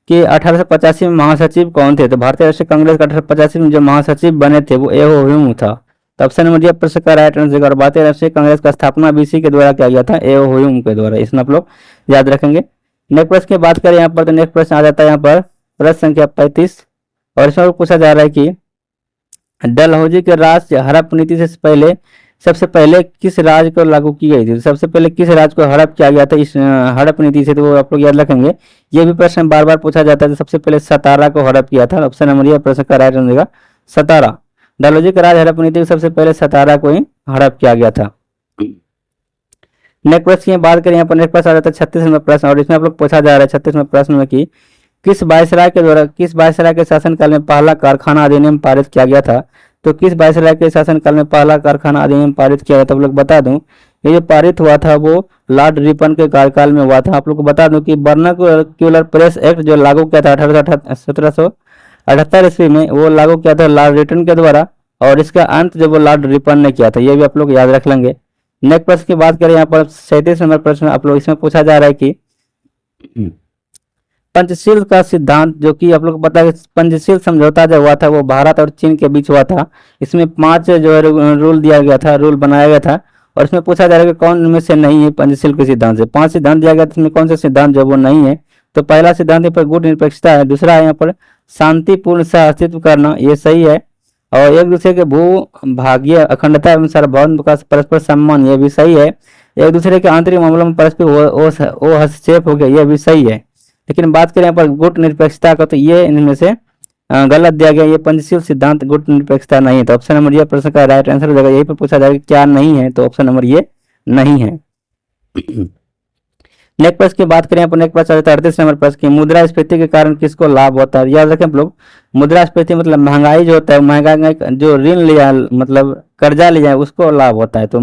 कि 1885 में महासचिव कौन थे? तो भारतीय राष्ट्रीय कांग्रेस का 1885 में जो महासचिव बने थे वो एओ ह्यूम था। तो ऑप्शन नंबर डी प्रश्न का राइट आंसर। और भारतीय राष्ट्रीय कांग्रेस का स्थापना बीसी के द्वारा किया गया था, एओ ह्यूम के द्वारा। इसमें आप लोग याद रखेंगे। नेक्स्ट प्रश्न की बात करें यहाँ पर, तो नेक्स्ट प्रश्न आ जाता है यहाँ पर प्रश्न संख्या 35, और इसमें पूछा जा रहा है कि डलहौजी के राज हड़प नीति से पहले सबसे पहले किस राज्य को लागू की गई थी? सबसे पहले किस राज्य को हड़प किया गया था इस हड़प नीति से? तो वो आप लोग याद रखेंगे। ये भी प्रश्न बार बार पूछा जाता है। तो सबसे पहले सतारा को हड़प किया था। ऑप्शन नंबर ये प्रश्न का राइट आंसर सतारा। डलहौजी के राज हड़प नीति सबसे पहले सतारा को ही हड़प किया गया था। नेक्स्ट प्रश्न की बात करें यहाँ पर, नेक्स्ट प्रश्न आ जाता है 36 नंबर प्रश्न, और इसमें आप लोग पूछा जा रहा है 36 नंबर प्रश्न में कि किस वायसराय के द्वारा किस वायसराय के शासनकाल में पहला कारखाना अधिनियम पारित किया गया था? तो किस वायसराय के शासनकाल में पहला कारखाना अधिनियम पारित किया गया था? आप लोग बता दूं, ये जो पारित हुआ था वो लॉर्ड रिपन के कार्यकाल में हुआ था। आप लोग को बता दूं कि वर्नाक्युलर प्रेस एक्ट जो लागू किया था 1778 ईस्वी में, वो लागू किया था लॉर्ड रिटन के द्वारा, और इसका अंत जो वो लॉर्ड रिपन ने किया था। ये भी आप लोग याद रख लेंगे। नेक्स्ट प्रश्न की बात करें यहाँ पर 37 नंबर प्रश्न, आप लोग इसमें पूछा जा रहा है कि पंचशील का सिद्धांत, जो कि आप लोग पता है पंचशील समझौता जो हुआ था वो भारत और चीन के बीच हुआ था। इसमें 5 जो है रूल दिया गया था, रूल बनाया गया था, और इसमें पूछा जा रहा है कि कौन में से नहीं है पंचशील के सिद्धांत से? 5 सिद्धांत दिया गया था, इसमें कौन सा सिद्धांत जो वो नहीं है? तो पहला सिद्धांत यहाँ पर गुट निरपेक्षता है। दूसरा है यहाँ पर शांतिपूर्ण सह अस्तित्व करना, ये सही है। और एक दूसरे के भू भागीय अखंडता एवं सार्वभौम विकास परस्पर सम्मान, ये भी सही है। एक दूसरे के आंतरिक मामलों में परस्पर हस्तक्षेप हो गया, ये भी सही है। लेकिन बात करें यहाँ पर गुट निरपेक्षता का, तो ये इनमें से गलत दिया गया। ये पंचशील सिद्धांत गुट निरपेक्षता नहीं है। तो ऑप्शन नंबर ये प्रश्न का राइट आंसर हो जाएगा। यही पर पूछा जाएगा क्या नहीं है, तो ऑप्शन नंबर ये नहीं है। नेक्स्ट प्रश्न की बात करें यहाँ पर, नेक्स्ट प्रश्न 38 नंबर प्रश्न की मुद्रास्फीति के कारण किसको लाभ होता है? याद रखें आप लोग, मुद्रास्फीति मतलब महंगाई जो होता है, महंगाई जो ऋण लिया मतलब कर्जा लिया है उसको लाभ होता है। तो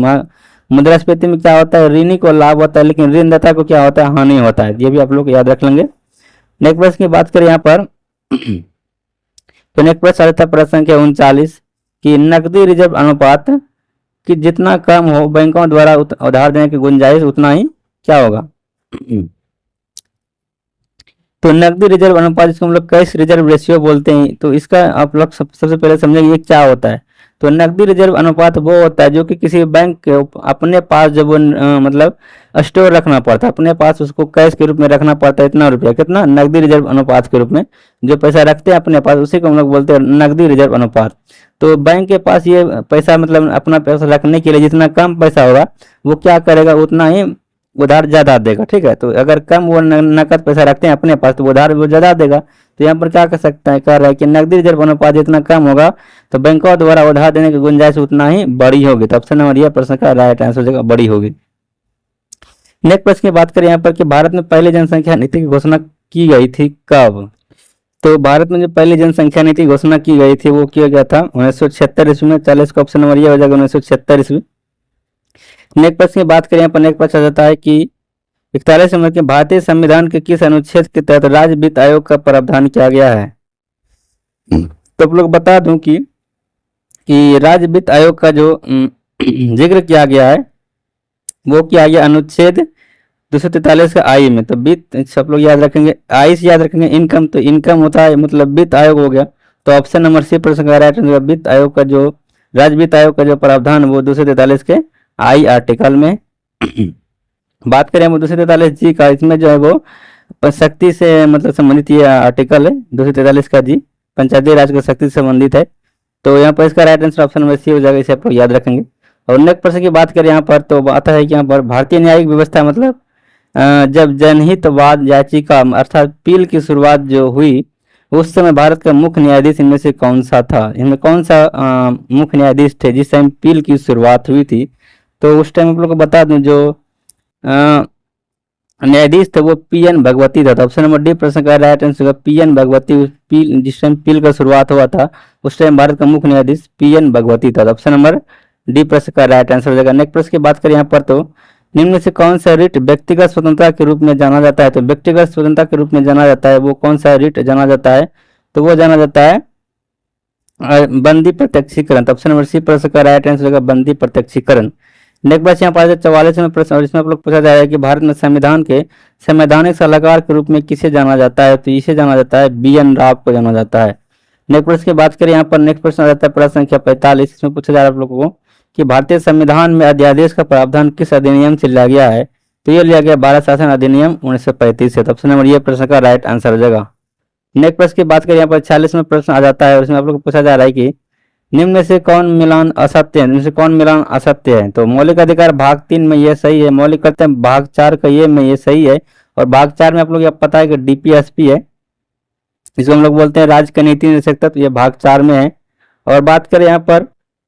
मुद्रास्फीति में क्या होता है? ऋणी को लाभ होता है, लेकिन ऋणदाता को क्या होता है? हानि होता है। ये भी आप लोग याद रख लेंगे। नेक्स्ट प्रश्न की बात करें यहाँ पर, तो नेक्स्ट प्रश्न आता है प्रश्न संख्या 39 कि नकदी रिजर्व अनुपात कि जितना कम हो बैंकों द्वारा उधार देने की गुंजाइश उतना ही क्या होगा? तो नकदी रिजर्व अनुपात, जिसको हम लोग कैश रिजर्व रेशियो बोलते हैं, तो इसका आप लोग सबसे पहले समझेंगे ये क्या होता है। तो नकदी रिजर्व अनुपात वो होता है जो कि किसी बैंक के अपने पास जब वो मतलब स्टोर रखना पड़ता है, अपने पास उसको कैश के रूप में रखना पड़ता है। इतना रुपया, कितना? नकदी रिजर्व अनुपात के रूप में जो पैसा रखते हैं अपने पास, उसी को हम लोग बोलते हैं नकदी रिजर्व अनुपात। तो बैंक के पास ये पैसा मतलब अपना पैसा रखने के लिए जितना कम पैसा होगा वो क्या करेगा? उतना ही उधार ज्यादा देगा। ठीक है, तो अगर कम वो नकद पैसा रखते हैं अपने पास तो उधार वो ज्यादा देगा। तो यहाँ पर क्या कर सकता है, कह रहा है कि नकदी रिजर्व अनुपात जितना कम होगा तो बैंकों द्वारा उधार देने की गुंजाइश उतना ही बड़ी होगी। तो ऑप्शन नंबर यह प्रश्न का राइट आंसर हो जाएगा, बड़ी होगी। नेक्स्ट प्रश्न की बात करें यहाँ पर कि भारत में पहली जनसंख्या नीति की घोषणा की गई थी कब? तो भारत में जो पहली जनसंख्या नीति घोषणा की गई थी वो किया गया था 1976 ईस्वी में। 40 का ऑप्शन नंबर ये हो जाएगा 1976 ईस्वी। नेक्स्ट प्रश्न की बात करें यहाँ पर, नेक्स्ट प्रश्न जाता है कि 41 नंबर के भारतीय संविधान के किस अनुच्छेद के तहत राज्य वित्त आयोग का प्रावधान किया गया है? तो आप लोग बता दूं कि राज्य वित्त आयोग का जो जिक्र किया गया है वो किया गया अनुच्छेद 243 का आई में। तो वित्त सब लोग याद रखेंगे, आई से याद रखेंगे इनकम, तो इनकम होता है मतलब वित्त आयोग हो गया। तो ऑप्शन नंबर सी प्रश्न का राइट आंसर, वित्त आयोग का जो राज्य वित्त आयोग का जो प्रावधान वो 243 के आई आर्टिकल में। बात करें हम 243 जी का, इसमें जो है वो शक्ति से मतलब संबंधित ये आर्टिकल है 243 का जी, पंचायती राज का शक्ति से संबंधित है। तो यहाँ पर इसका right answer option number C हो जाएगा, इसे आप लोग याद रखेंगे। और नेक्स्ट प्रश्न की बात करें यहाँ पर, तो आता है कि यहाँ पर भारतीय न्यायिक व्यवस्था मतलब जब जनहितवाद याचिका अर्थात पील की शुरुआत जो हुई उस समय भारत का मुख्य न्यायाधीश इनमें से कौन सा था? इनमें कौन सा मुख्य न्यायाधीश थे जिस टाइम पील की शुरुआत हुई थी? तो उस टाइम आप लोग को बता दूं जो न्यायाधीश थे वो पीएन भगवती था। तो ऑप्शन नंबर डी प्रश्न का राइट आंसर होगा पीएन भगवती। पील जिस टाइम पील का शुरुआत हुआ था उस टाइम भारत का मुख्य न्यायाधीश पीएन भगवती था। तो ऑप्शन नंबर डी प्रश्न का राइट आंसर हो जाएगा। नेक्स्ट प्रश्न की बात करें यहाँ पर, तो निम्न में से कौन सा रिट व्यक्तिगत स्वतंत्रता के रूप में जाना जाता है? तो व्यक्तिगत स्वतंत्रता के रूप में जाना जाता है वो कौन सा रिट जाना जाता है? तो वो जाना जाता है बंदी प्रत्यक्षीकरण। ऑप्शन नंबर सी प्रश्न का राइट आंसर होगा बंदी प्रत्यक्षीकरण। नेक्स्ट बात यहाँ पर 44वें प्रश्न, और इसमें आप लोग पूछा जा रहा है कि भारत में संविधान के संवैधानिक सलाहकार के रूप में किसे जाना जाता है? तो इसे जाना जाता है BN राव को जाना जाता है। नेक्स्ट प्रश्न की बात करें यहाँ पर, नेक्स्ट प्रश्न आ जाता है प्रश्न संख्या 45। इसमें पूछा जा रहा है आप लोगों को कि भारतीय संविधान में अध्यादेश का प्रावधान किस अधिनियम से लिया गया है? तो ये लिया गया भारत शासन अधिनियम 1935 से। तो ऑप्शन नंबर ये प्रश्न का राइट आंसर हो जाएगा। नेक्स्ट प्रश्न की बात करें यहाँ पर 46वें प्रश्न आ जाता है, और इसमें आप लोग को पूछा जा रहा है कि निम्न में से कौन मिलान असत्य है? निम्न से कौन मिलान असत्य है? तो मौलिक अधिकार भाग 3 में ये सही है, मौलिक कर्तव्य भाग 4 का ये में ये सही है, और भाग 4 में आप लोग पता है कि DPSP है, इसको हम लोग बोलते हैं राज्य का नीति निर्देशक तत्व, ये भाग 4 में है। और बात करें यहाँ पर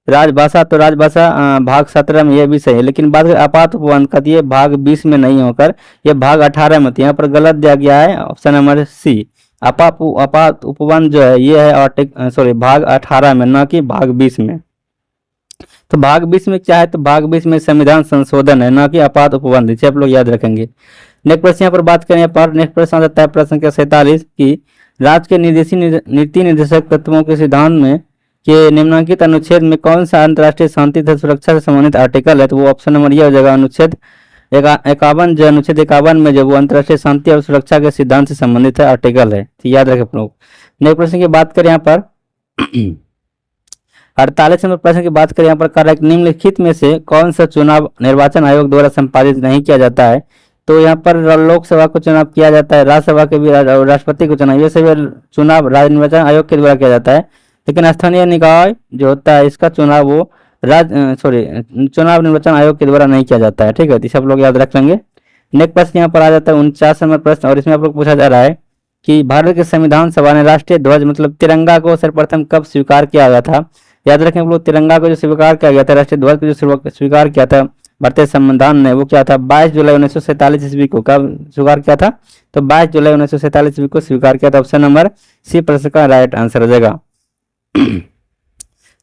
राजभाषा, तो राजभाषा भाग 17 में ये भी सही है, लेकिन बात करें आपात उपबंध का, ये भाग 20 में नहीं होकर ये भाग 18 में, तो यहाँ पर गलत दिया गया है ऑप्शन नंबर सी। आपात उपबंध जो है ये है भाग 18 में, न कि भाग 20 में। तो भाग 20 में क्या है? तो भाग 20 में संविधान संशोधन है, न कि आपात उपबंध, इसे आप लोग याद रखेंगे। नेक्स्ट प्रश्न यहाँ पर बात करें पर, नेक्स्ट प्रश्न आ जाता है प्रश्न संख्या 47 की राज्य के नीति निर्देशक तत्वों के सिद्धांत में के निम्नलिखित अनुच्छेद में कौन सा अंतर्राष्ट्रीय शांति तथा सुरक्षा से संबंधित आर्टिकल है? तो वो ऑप्शन नंबर ये हो जाएगा अनुच्छेद 51, जो अनुच्छेद 51 में जो वो अंतर्राष्ट्रीय शांति और सुरक्षा के सिद्धांत से संबंधित है आर्टिकल है, तो याद रखें आप लोग। नेक्स्ट प्रश्न की बात करें यहाँ पर 48 नंबर प्रश्न की बात करें यहाँ पर कार्य निम्नलिखित में से कौन सा चुनाव निर्वाचन आयोग द्वारा संपादित नहीं किया जाता है? तो यहाँ पर लोकसभा को चुनाव किया जाता है, राज्यसभा के भी, राष्ट्रपति को चुनाव, ये सभी चुनाव राज्य निर्वाचन आयोग के द्वारा किया जाता है, लेकिन स्थानीय निकाय जो होता है इसका चुनाव वो चुनाव निर्वाचन आयोग के द्वारा नहीं किया जाता है। ठीक है, तो इसे आप लोग याद रख लेंगे। नेक्स्ट प्रश्न यहाँ पर आ जाता है 49 नंबर प्रश्न, और इसमें आप लोग पूछा जा रहा है कि भारत के संविधान सभा ने राष्ट्रीय ध्वज मतलब तिरंगा को सर्वप्रथम कब स्वीकार किया गया था? याद रखें आप लोग, तिरंगा को जो स्वीकार किया गया था, राष्ट्रीय ध्वज को जो स्वीकार किया था भारतीय संविधान ने, वो क्या था? 22 जुलाई 1947 ईस्वी को। कब स्वीकार किया था? तो 22 जुलाई 1947 ईस्वी को स्वीकार किया था। ऑप्शन नंबर सी प्रश्न का राइट आंसर हो जाएगा।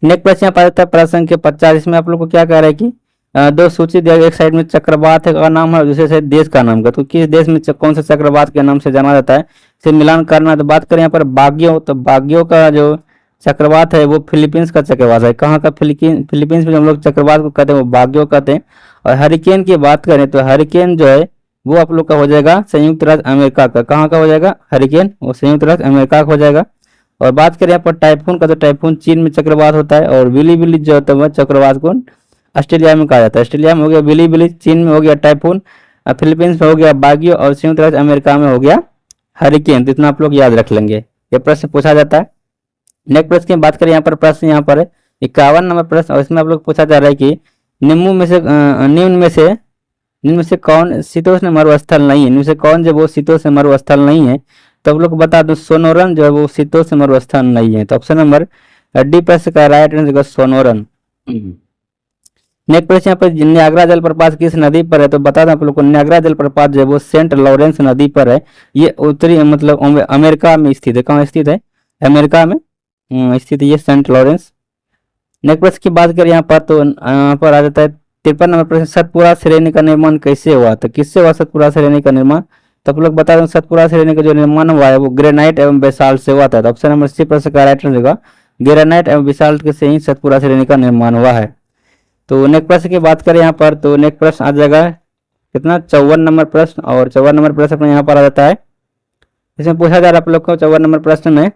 नेक्स्ट प्रश्न यहाँ पर प्रश्न संख्या 50। इसमें आप लोग को क्या कह रहा है कि दो सूची दिया, एक साइड में चक्रवात का नाम है, दूसरे साइड देश का नाम का, तो किस देश में कौन सा चक्रवात के नाम से जाना जाता है, इसे मिलान करना। तो बात करें यहाँ पर बागियो, तो बागियो का जो चक्रवात है वो फिलीपींस का चक्रवात है। कहाँ का? फिलीपींस में हम लोग चक्रवात को कहते हैं वो बागियो कहते हैं। और हरिकेन की बात करें तो हरिकेन जो है वो आप लोग का हो जाएगा संयुक्त राज्य अमेरिका का। कहाँ का हो जाएगा हरिकेन? वो संयुक्त राज्य अमेरिका का हो जाएगा। और बात करें यहाँ पर टाइफून का, तो टाइफून चीन में चक्रवात होता है, और विली विली जो होता है चक्रवात को ऑस्ट्रेलिया में कहा जाता है। ऑस्ट्रेलिया में हो गया विली विली, चीन में हो गया टाइफून, फिलीपींस में हो गया बागियो, और संयुक्त राज्य अमेरिका में हो गया हरिकेन। तो इतना आप लोग याद रख लेंगे, ये प्रश्न पूछा जाता है। नेक्स्ट प्रश्न की बात करें यहाँ पर, प्रश्न यहाँ पर 51 नंबर प्रश्न, और इसमें आप लोग पूछा जा रहा है कि निम्न में से कौन शीतोष्ण मरुस्थल नहीं है? निम्न से कौन जो वो शीतोष्ण मरुस्थल नहीं है? तो आप लोग बता दो सोनोरन जो है वो शीतोष्ण मरुस्थल नहीं है। तो ऑप्शन नंबर डी प्रश्न का राइट आंसर सोनोरन। नेक्स्ट प्रश्न यहाँ पर न्यागरा जलप्रपात किस नदी पर है? तो बता दें आप लोग को, न्यागरा जलप्रपात जो है वो सेंट लॉरेंस नदी पर है। ये उत्तरी मतलब अमेरिका में स्थित है। कहाँ स्थित है? अमेरिका में स्थित है ये सेंट लॉरेंस। नेक्स्ट प्रश्न की बात करें यहाँ पर, तो यहाँ पर आ जाता है 53 नंबर प्रश्न, सतपुरा श्रेणी का निर्माण कैसे हुआ? तो किससे हुआ सतपुरा श्रेणी का निर्माण? तो आप लोग बता दें सतपुरा श्रेणी का जो निर्माण हुआ है वो ग्रेनाइट एवं बेसाल्ट से हुआ था। तो ऑप्शन नंबर सी प्रश्न का राइट आंसर होगा ग्रेनाइट एवं बेसाल्ट से ही सतपुरा श्रेणी का निर्माण हुआ है। तो नेक्स्ट प्रश्न की बात करें यहाँ पर, तो नेक्स्ट प्रश्न आ जाएगा कितना 54 नंबर प्रश्न, और 54 नंबर प्रश्न अपने यहाँ पर आ जाता है। इसमें पूछा जा रहा है आप लोग को 54 नंबर प्रश्न में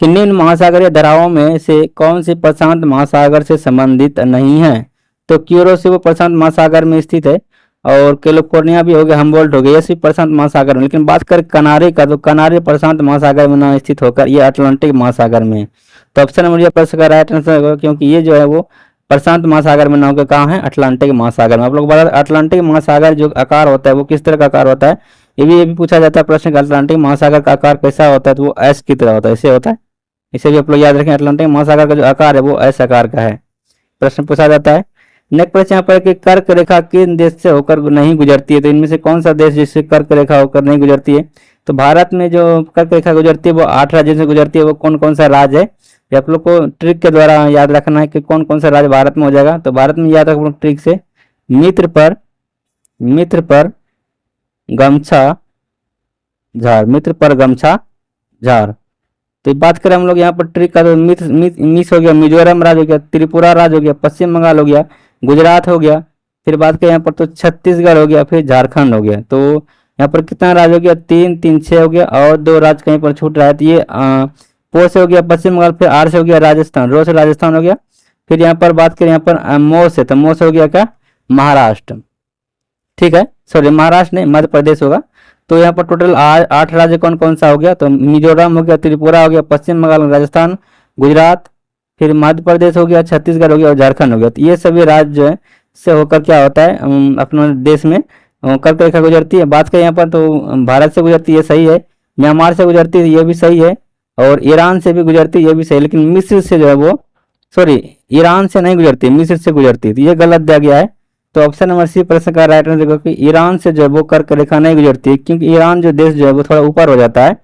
कि निम्न महासागरीय धाराओं में से कौन सी प्रशांत महासागर से संबंधित नहीं है? तो क्यूरोसिवो प्रशांत महासागर में स्थित है, और कैलिफोर्निया भी हो गया, हम्बोल्ट हो गया, ये सभी प्रशांत महासागर में। लेकिन बात करें कनारी का, तो कनारी प्रशांत महासागर में ना स्थित होकर ये अटलांटिक महासागर में है। तो ऑप्शन नंबर ये प्रश्न का राइट आंसर होगा, क्योंकि ये जो है वो प्रशांत महासागर में ना होकर कहाँ है, अटलांटिक महासागर में। आप लोग बता, अटलांटिक महासागर जो आकार होता है वो किस तरह का आकार होता है, ये भी पूछा जाता है प्रश्न का, अटलांटिक महासागर का आकार कैसा होता है, तो वो एस की तरह होता है, ऐसे होता है। इसे भी आप लोग याद रखें, अटलांटिक महासागर का जो आकार है वो एस आकार का है, प्रश्न पूछा जाता है। नेक्स्ट प्रश्न यहाँ पर कि कर्क रेखा किन देश से होकर नहीं गुजरती है, तो इनमें से कौन सा देश जिससे कर्क रेखा होकर नहीं गुजरती है। तो भारत में जो कर्क रेखा गुजरती है वो 8 राज्यों से गुजरती है, वो कौन कौन सा राज्य है, ये आप लोग को ट्रिक के द्वारा याद रखना है कि कौन कौन सा राज्य भारत में हो जाएगा। तो भारत में याद रखो ट्रिक से, मित्र पर गमछा झार, मित्र पर गमछा झार। तो बात करें हम लोग यहाँ पर ट्रिक का, तो मिस हो गया, मिजोरम राज्य हो गया, त्रिपुरा राज्य हो गया, पश्चिम बंगाल हो गया, गुजरात हो गया, फिर बात करें यहाँ पर तो छत्तीसगढ़ हो गया, फिर झारखंड हो गया। तो यहाँ पर कितना राज्य हो गया, 3 3 6 हो गया, और 2 राज्य कहीं पर छूट रहा है, तो ये पो से हो गया पश्चिम बंगाल, फिर आर से हो गया राजस्थान, रो से राजस्थान हो गया। फिर यहाँ पर बात करें यहाँ पर मो से, तो मो से हो गया क्या, महाराष्ट्र, ठीक है, सॉरी महाराष्ट्र नहीं, मध्य प्रदेश होगा। तो यहाँ पर टोटल 8 राज्य कौन कौन सा हो गया, तो मिजोरम हो गया, त्रिपुरा हो गया, पश्चिम बंगाल, राजस्थान, गुजरात, फिर मध्य प्रदेश हो गया, छत्तीसगढ़ हो गया और झारखंड हो गया। तो ये सभी राज्य जो है से होकर क्या होता है, अपने देश में कर्क रेखा गुजरती है। बात करें यहाँ पर तो भारत से गुजरती है, सही है, म्यांमार से गुजरती है, ये भी सही है, और ईरान से भी गुजरती है, ये भी सही है। लेकिन मिस्र से जो है वो, सॉरी ईरान से नहीं गुजरती, मिस्र से गुजरती है, तो ये गलत दिया गया है। तो ऑप्शन नंबर सी प्रश्न का राइट आंसर कि ईरान से जो है वो कर्क रेखा नहीं गुजरती है, क्योंकि ईरान जो देश जो है वो थोड़ा ऊपर हो जाता है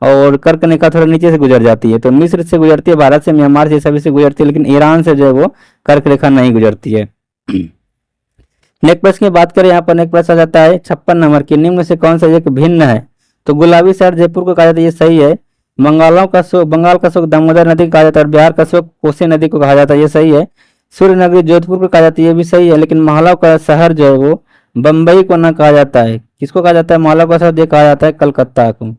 और कर्क रेखा थोड़ा नीचे से गुजर जाती है। तो मिस्र से गुजरती है, भारत से, म्यांमार से, सभी से गुजरती है, लेकिन ईरान से जो है वो कर्क रेखा नहीं गुजरती है। नेक्स्ट प्रश्न की बात करें, यहाँ पर नेक्स्ट प्रश्न आ जाता है 56 नंबर की, निम्न में से कौन सा एक भिन्न है। तो गुलाबी शहर जयपुर को कहा जाता है, ये सही है। बंगाल का शोक दामोदर नदी को कहा जाता है, और बिहार का शोक कोसी नदी को कहा जाता है, ये सही है। सूर्य नगरी जोधपुर को कहा जाता है, ये भी सही है। लेकिन मालवा का शहर जो है वो बम्बई को ना कहा जाता है, किसको कहा जाता है, मालवा का शहर कहा जाता है कलकत्ता को।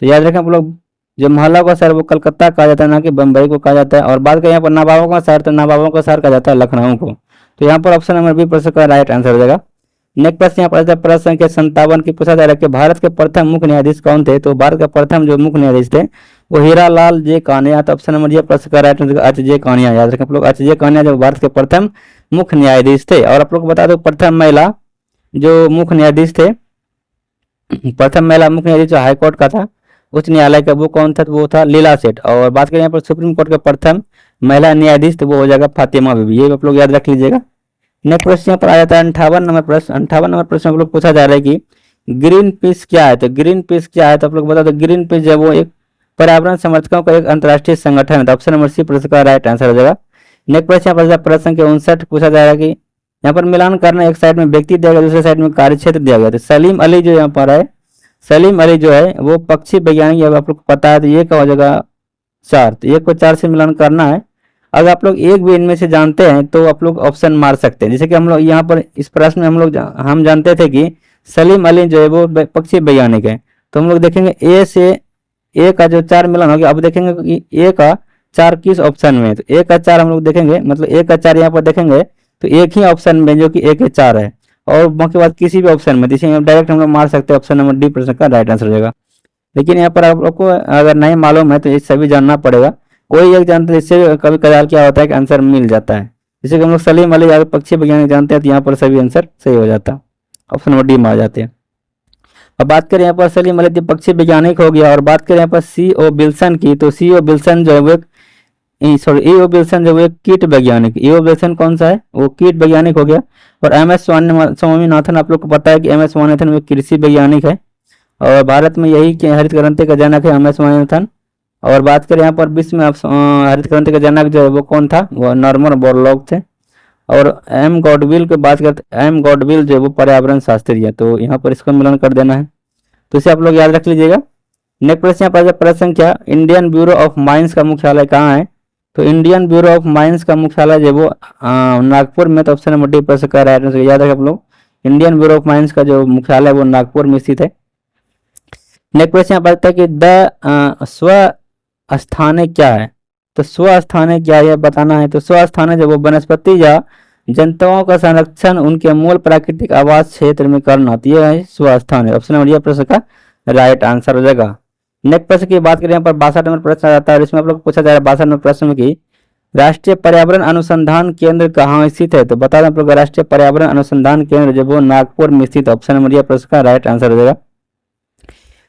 तो याद रखें आप लोग, जो मालवा का शहर वो कलकत्ता कहा जाता है, ना कि बम्बई को कहा जाता है। और बात करें यहाँ पर नवाबों का शहर, तो नवाबों का शहर कहा जाता है लखनऊ को। तो यहाँ पर ऑप्शन नंबर बी प्रश्न का राइट आंसर हो जाएगा। नेक्स्ट प्रश्न यहाँ पर प्रश्न संख्या 57 की पूछा जा रहा है कि भारत के प्रथम मुख्य न्यायाधीश कौन थे। तो भारत का प्रथम जो मुख्य न्यायाधीश थे वो हीरालाल जे कानिया। तो ऑप्शन नंबर ये प्रश्न का right answer H J Kania. याद रखें आप लोग, एच जे कानिया जो भारत के प्रथम मुख्य न्यायाधीश थे। और आप लोग को बता दो प्रथम महिला जो मुख्य न्यायाधीश थे, प्रथम महिला मुख्य न्यायाधीश जो हाईकोर्ट का था, उच्च न्यायालय का, वो कौन था, तो वो था लीला सेठ। और बात करें यहाँ पर सुप्रीम कोर्ट के प्रथम महिला न्यायाधीश, तो वो हो जाएगा फातिमा बीबी। ये आप लोग याद रख लीजिएगा। नेक्स्ट प्रश्न यहाँ पर आ जाता है 58 नंबर प्रश्न। 58 नंबर प्रश्न आप लोग पूछा जा रहा है कि ग्रीन पीस क्या है। तो ग्रीन पीस क्या है, तो आप लोग बता दो ग्रीन पीस जो वो एक पर्यावरण समर्थकों का एक अंतर्राष्ट्रीय संगठन है। तो ऑप्शन नंबर सी प्रश्न का राइट आंसर हो जाएगा। नेक्स्ट प्रश्न यहाँ पर प्रश्न के 59 पूछा जा रहा है कि यहाँ पर मिलान करना, एक साइड में व्यक्ति दिया गया, दूसरे साइड में कार्य क्षेत्र दिया गया। तो सलीम अली जो यहाँ पर है, सलीम अली जो है वो पक्षी वैज्ञानिक, आप लोग को पता है, तो ये क्या हो जाएगा 4। तो 1 को 4 से मिलान करना है। अगर आप लोग एक भी इनमें से जानते हैं तो आप लोग ऑप्शन मार सकते हैं। जैसे कि हम लोग यहाँ पर इस प्रश्न में हम जानते थे कि सलीम अली जो है वो पक्षी वैज्ञानिक है। तो हम लोग देखेंगे ए से ए का जो 4 मिलान हो गया। अब देखेंगे कि ए का 4 किस ऑप्शन में है। तो ए का 4 हम लोग देखेंगे, मतलब ए का 4 यहाँ पर देखेंगे तो एक ही ऑप्शन में जो कि ए के 4 है, और बाकी बात किसी भी ऑप्शन में, जैसे डायरेक्ट हम लोग मार सकते हैं। ऑप्शन नंबर डी प्रश्न का राइट आंसर हो जाएगा। लेकिन यहाँ पर आप लोग को अगर नहीं मालूम है तो ये सभी जानना पड़ेगा। कोई एक जानते हैं, इससे कभी कदार क्या होता है कि आंसर मिल जाता है। जैसे कि हम लोग सलीम अली अगर पक्षी वैज्ञानिक जानते हैं तो यहाँ पर सभी आंसर सही हो जाता है, ऑप्शन नंबर डी मार जाते हैं। अब बात करें यहाँ पर सलीम अली पक्षी वैज्ञानिक हो गया। और बात करें यहाँ पर सी.ओ. विल्सन की, तो सी.ओ. विल्सन जो है वो ए.ओ. विल्सन जो एक कीट वैज्ञानिक, ए.ओ. विल्सन कौन सा है, वो कीट वैज्ञानिक हो गया। और एम.एस. स्वामीनाथन, आप लोग को पता है कि एम.एस. स्वामीनाथन वो कृषि वैज्ञानिक है, और भारत में यही हरित क्रांति का जनक है एम.एस. स्वामीनाथन। और बात करें यहाँ पर विश्व में हरित क्रांति का जनक जो है वो कौन था, वो नॉर्मन बोरलॉग थे। और एम गॉडविल की बात करते, एम गॉडविल जो है वो पर्यावरण शास्त्री है। तो यहाँ पर इसका मिलान कर देना है, तो इसे आप लोग याद रख लीजिएगा। नेक्स्ट प्रश्न यहाँ पर प्रश्न संख्या, इंडियन ब्यूरो ऑफ माइंस का मुख्यालय कहाँ है। तो इंडियन ब्यूरो ऑफ माइंस का मुख्यालय जो वो नागपुर में। तो ऑप्शन नंबर डी प्रश्न का राइट आंसर याद रखें आप लोग, इंडियन ब्यूरो ऑफ माइंस का जो मुख्यालय वो नागपुर में स्थित है। नेक्स्ट प्रश्न यहाँ पर कि द स्व स्थाने क्या है। तो स्व स्थाने क्या है बताना है। तो स्व स्थाने जो वो वनस्पति या जनताओं का संरक्षण उनके मूल प्राकृतिक आवास क्षेत्र में करना, तो यह है स्वास्थान है। ऑप्शन नंबर ये प्रश्न का राइट आंसर हो जाएगा। नेक्स्ट प्रश्न की बात करें यहाँ पर 62 नंबर प्रश्न आ जाता है और इसमें आप लोग पूछा जा रहा है 62 नंबर प्रश्न में कि राष्ट्रीय पर्यावरण अनुसंधान केंद्र कहाँ स्थित है। तो बता दें आप लोग राष्ट्रीय पर्यावरण अनुसंधान केंद्र जो वो नागपुर में स्थित है। ऑप्शन नंबर ये प्रश्न का राइट आंसर हो जाएगा।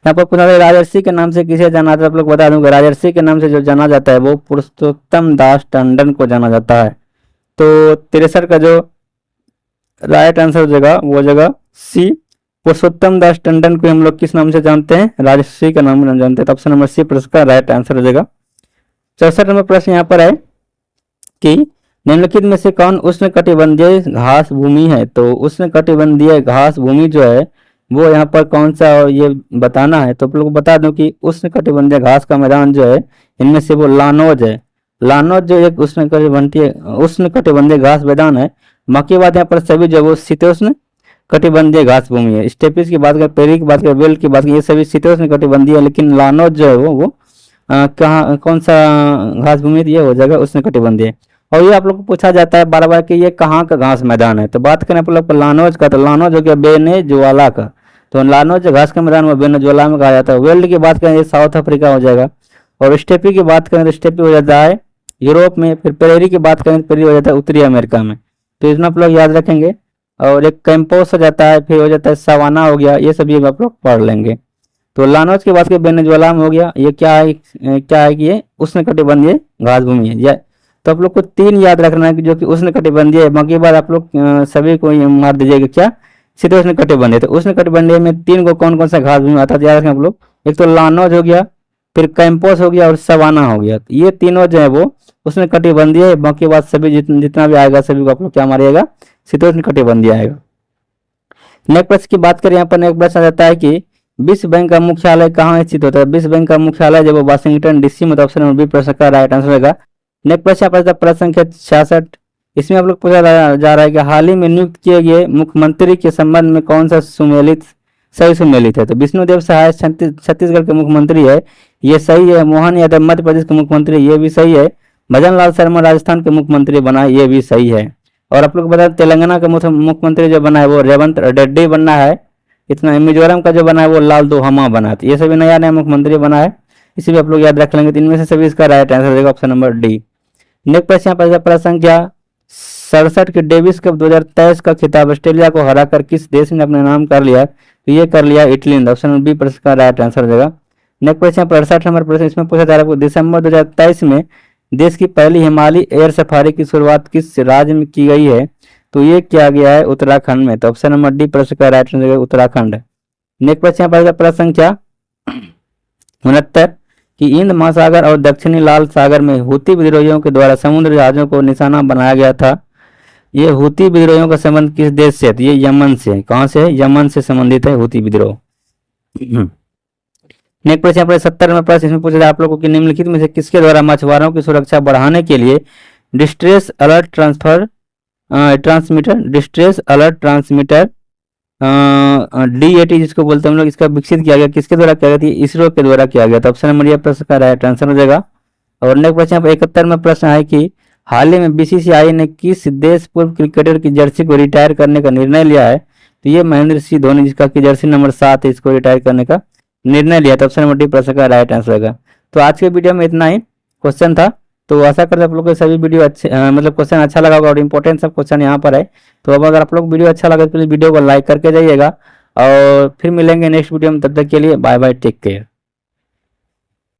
यहाँ पर पूछा राजर्षि के नाम से किसे जाना जाता है, आप लोग बता दूंगा राजर्षि के नाम से जो जाना जाता है वो पुरुषोत्तम दास टंडन को जाना जाता है। तो 63 का जो राइट आंसर हो जाएगा वो हो जाएगा सी, पुरुषोत्तम दास टंडन को हम लोग किस नाम से जानते हैं, राजर्षि का नाम जानते हैं। तो ऑप्शन नंबर सी प्रश्न का राइट आंसर हो जाएगा। 64 नंबर प्रश्न यहाँ पर है कि निम्नलिखित में से कौन उष्णकटिबंधीय घास भूमि है। तो उष्णकटिबंधीय घास भूमि जो है वो यहाँ पर कौन सा ये बताना है। तो आप लोग बता दूं कि उष्णकटिबंधीय घास का मैदान जो है इनमें से वो लानोज है। लानोज जो एक उष्णकटिबंधीय घास मैदान है। बाकी बात यहाँ पर सभी जो वो शीतोष्ण कटिबंधीय घास भूमि है। स्टेपिस की बात करें, पेरी की बात करें, वेल की बात करें, ये सभी शीतोष्ण कटिबंधीय है। लेकिन लानोज जो है वो कहाँ कौन सा घास भूमि ये हो जाएगा उष्णकटिबंधीय। और ये आप लोग को पूछा जाता है बार बार कि ये कहाँ का घास मैदान है। तो बात करें आप लोग लानोज का, तो लानोज हो गया वेनेजुएला का। तो लानोज जो घास का मैदान वो वेनेजुएला में कहा जाता है। वेल्ड की बात करें ये साउथ अफ्रीका हो जाएगा। और स्टेपी की बात करें तो स्टेपी हो जाता है यूरोप में। फिर प्रेरी की बात करें तो प्रेरी हो जाता है उत्तरी अमेरिका में। तो इसमें आप लोग याद रखेंगे। और एक कैंपोस हो जाता है, फिर हो जाता है सवाना हो गया, ये सभी आप लोग पढ़ लेंगे। तो लानोज की बात करें वेनेजुएला में हो गया। ये क्या है कि ये उष्णकटिबंधीय घास भूमि है। तो आप लोग को 3 याद रखना है कि जो कि उष्णकटिबंधीय है। बाकी बार आप लोग सभी को मार दीजिएगा क्या शीतोष्ण कटिबंधीय। तो उष्णकटिबंधीय में 3 को कौन कौन सा घास भूमि आता है याद रखें आप लोग। एक तो लानोज हो गया, फिर कैंपोस हो गया और सवाना हो गया। तो ये तीनों जो है वो उष्णकटिबंधीय है। बाकी बात सभी जितना भी आएगा सभी को आप लोग क्या मारिएगा शीतोष्ण कटिबंधीय आएगा। नेक्स्ट प्रश्न की बात करें यहाँ पर नेक्स्ट प्रश्न आ जाता है कि विश्व बैंक का मुख्यालय कहाँ स्थित होता है। विश्व बैंक का मुख्यालय जब वाशिंगटन डीसी में। तो ऑप्शन नंबर बी प्रश्न का राइट आंसर होगा। नेक्स्ट प्रश्न प्रश्न संख्या 66। इसमें आप लोग पूछा जा रहा है कि हाल ही में नियुक्त किए गए मुख्यमंत्री के संबंध में कौन सा सही सुमेलित है। तो विष्णुदेव सहाय छत्तीसगढ़ के मुख्यमंत्री है, ये सही है। मोहन यादव मध्य प्रदेश के मुख्यमंत्री, ये भी सही है। भजन लाल शर्मा राजस्थान के मुख्यमंत्री बना है, ये भी सही है। और आप लोग बता तेलंगाना का मुख्यमंत्री जो बना है वो रेवंत रेड्डी बनना है। इतना मिजोरम का जो बना है वो लाल दुहामा बना है। ये सभी नया नया मुख्यमंत्री बना है, इसे भी आप लोग याद रख लेंगे। तो इनमें से सभी इसका राइट आंसर देगा ऑप्शन नंबर डी। नेक्स्ट प्रश्न पर प्रश्न संख्या 67 के डेविस कप 2023 का खिताब ऑस्ट्रेलिया को हराकर किस देश ने अपने नाम कर लिया। तो ये कर लिया इटली ने। ऑप्शन नंबर बी प्रश्न का राइट आंसर हो जाएगा। नेक्स्ट प्रश्न 68 नंबर प्रश्न, इसमें पूछा जा रहा है दिसंबर 2023 में देश की पहली हिमालय एयर सफारी की शुरुआत किस राज्य में की गई है। तो ये किया गया है उत्तराखंड में। तो ऑप्शन नंबर डी प्रश्न का राइट आंसर उत्तराखंड। नेक्स्ट प्रश्न प्रश्न संख्या 69 कि हिंद महासागर और दक्षिणी लाल सागर में हूती विद्रोहियों के द्वारा समुद्र जहाजों को निशाना बनाया गया था। ये हूती विद्रोहियों का संबंध किस देश से है। तो ये यमन से है। कहां से है, यमन से संबंधित है हूती विद्रोह। नेक्स्ट प्रश्न 70 में प्रश्न, इसमें पूछा आप लोगों की निम्नलिखित में से किसके द्वारा मछुआरों की सुरक्षा बढ़ाने के लिए डिस्ट्रेस अलर्ट ट्रांसमीटर DAT जिसको बोलते हैं हम लोग, इसका विकसित किया गया, किसके द्वारा किया गया था। इसरो के द्वारा किया गया था। ऑप्शन नंबर ये प्रश्न का राइट आंसर हो जाएगा। और नेक्स्ट प्रश्न 71 में प्रश्न है कि हाल ही में BCCI ने किस देश पूर्व क्रिकेटर की जर्सी को रिटायर करने का निर्णय लिया है। तो ये महेंद्र सिंह धोनी, जिसका की जर्सी नंबर 7 है, इसको रिटायर करने का निर्णय लिया था। ऑप्शन नंबर डी प्रश्न का राइट आंसर होगा। तो आज के वीडियो में इतना ही क्वेश्चन था। तो आशा करते हैं आप लोग को सभी वीडियो अच्छे मतलब क्वेश्चन अच्छा लगा होगा और इंपॉर्टेंट सब क्वेश्चन यहाँ पर है। तो अब अगर आप लोग वीडियो अच्छा लगा तो प्लीज वीडियो को लाइक करके जाइएगा और फिर मिलेंगे नेक्स्ट वीडियो में। तब तक के लिए बाय बाय, टेक केयर।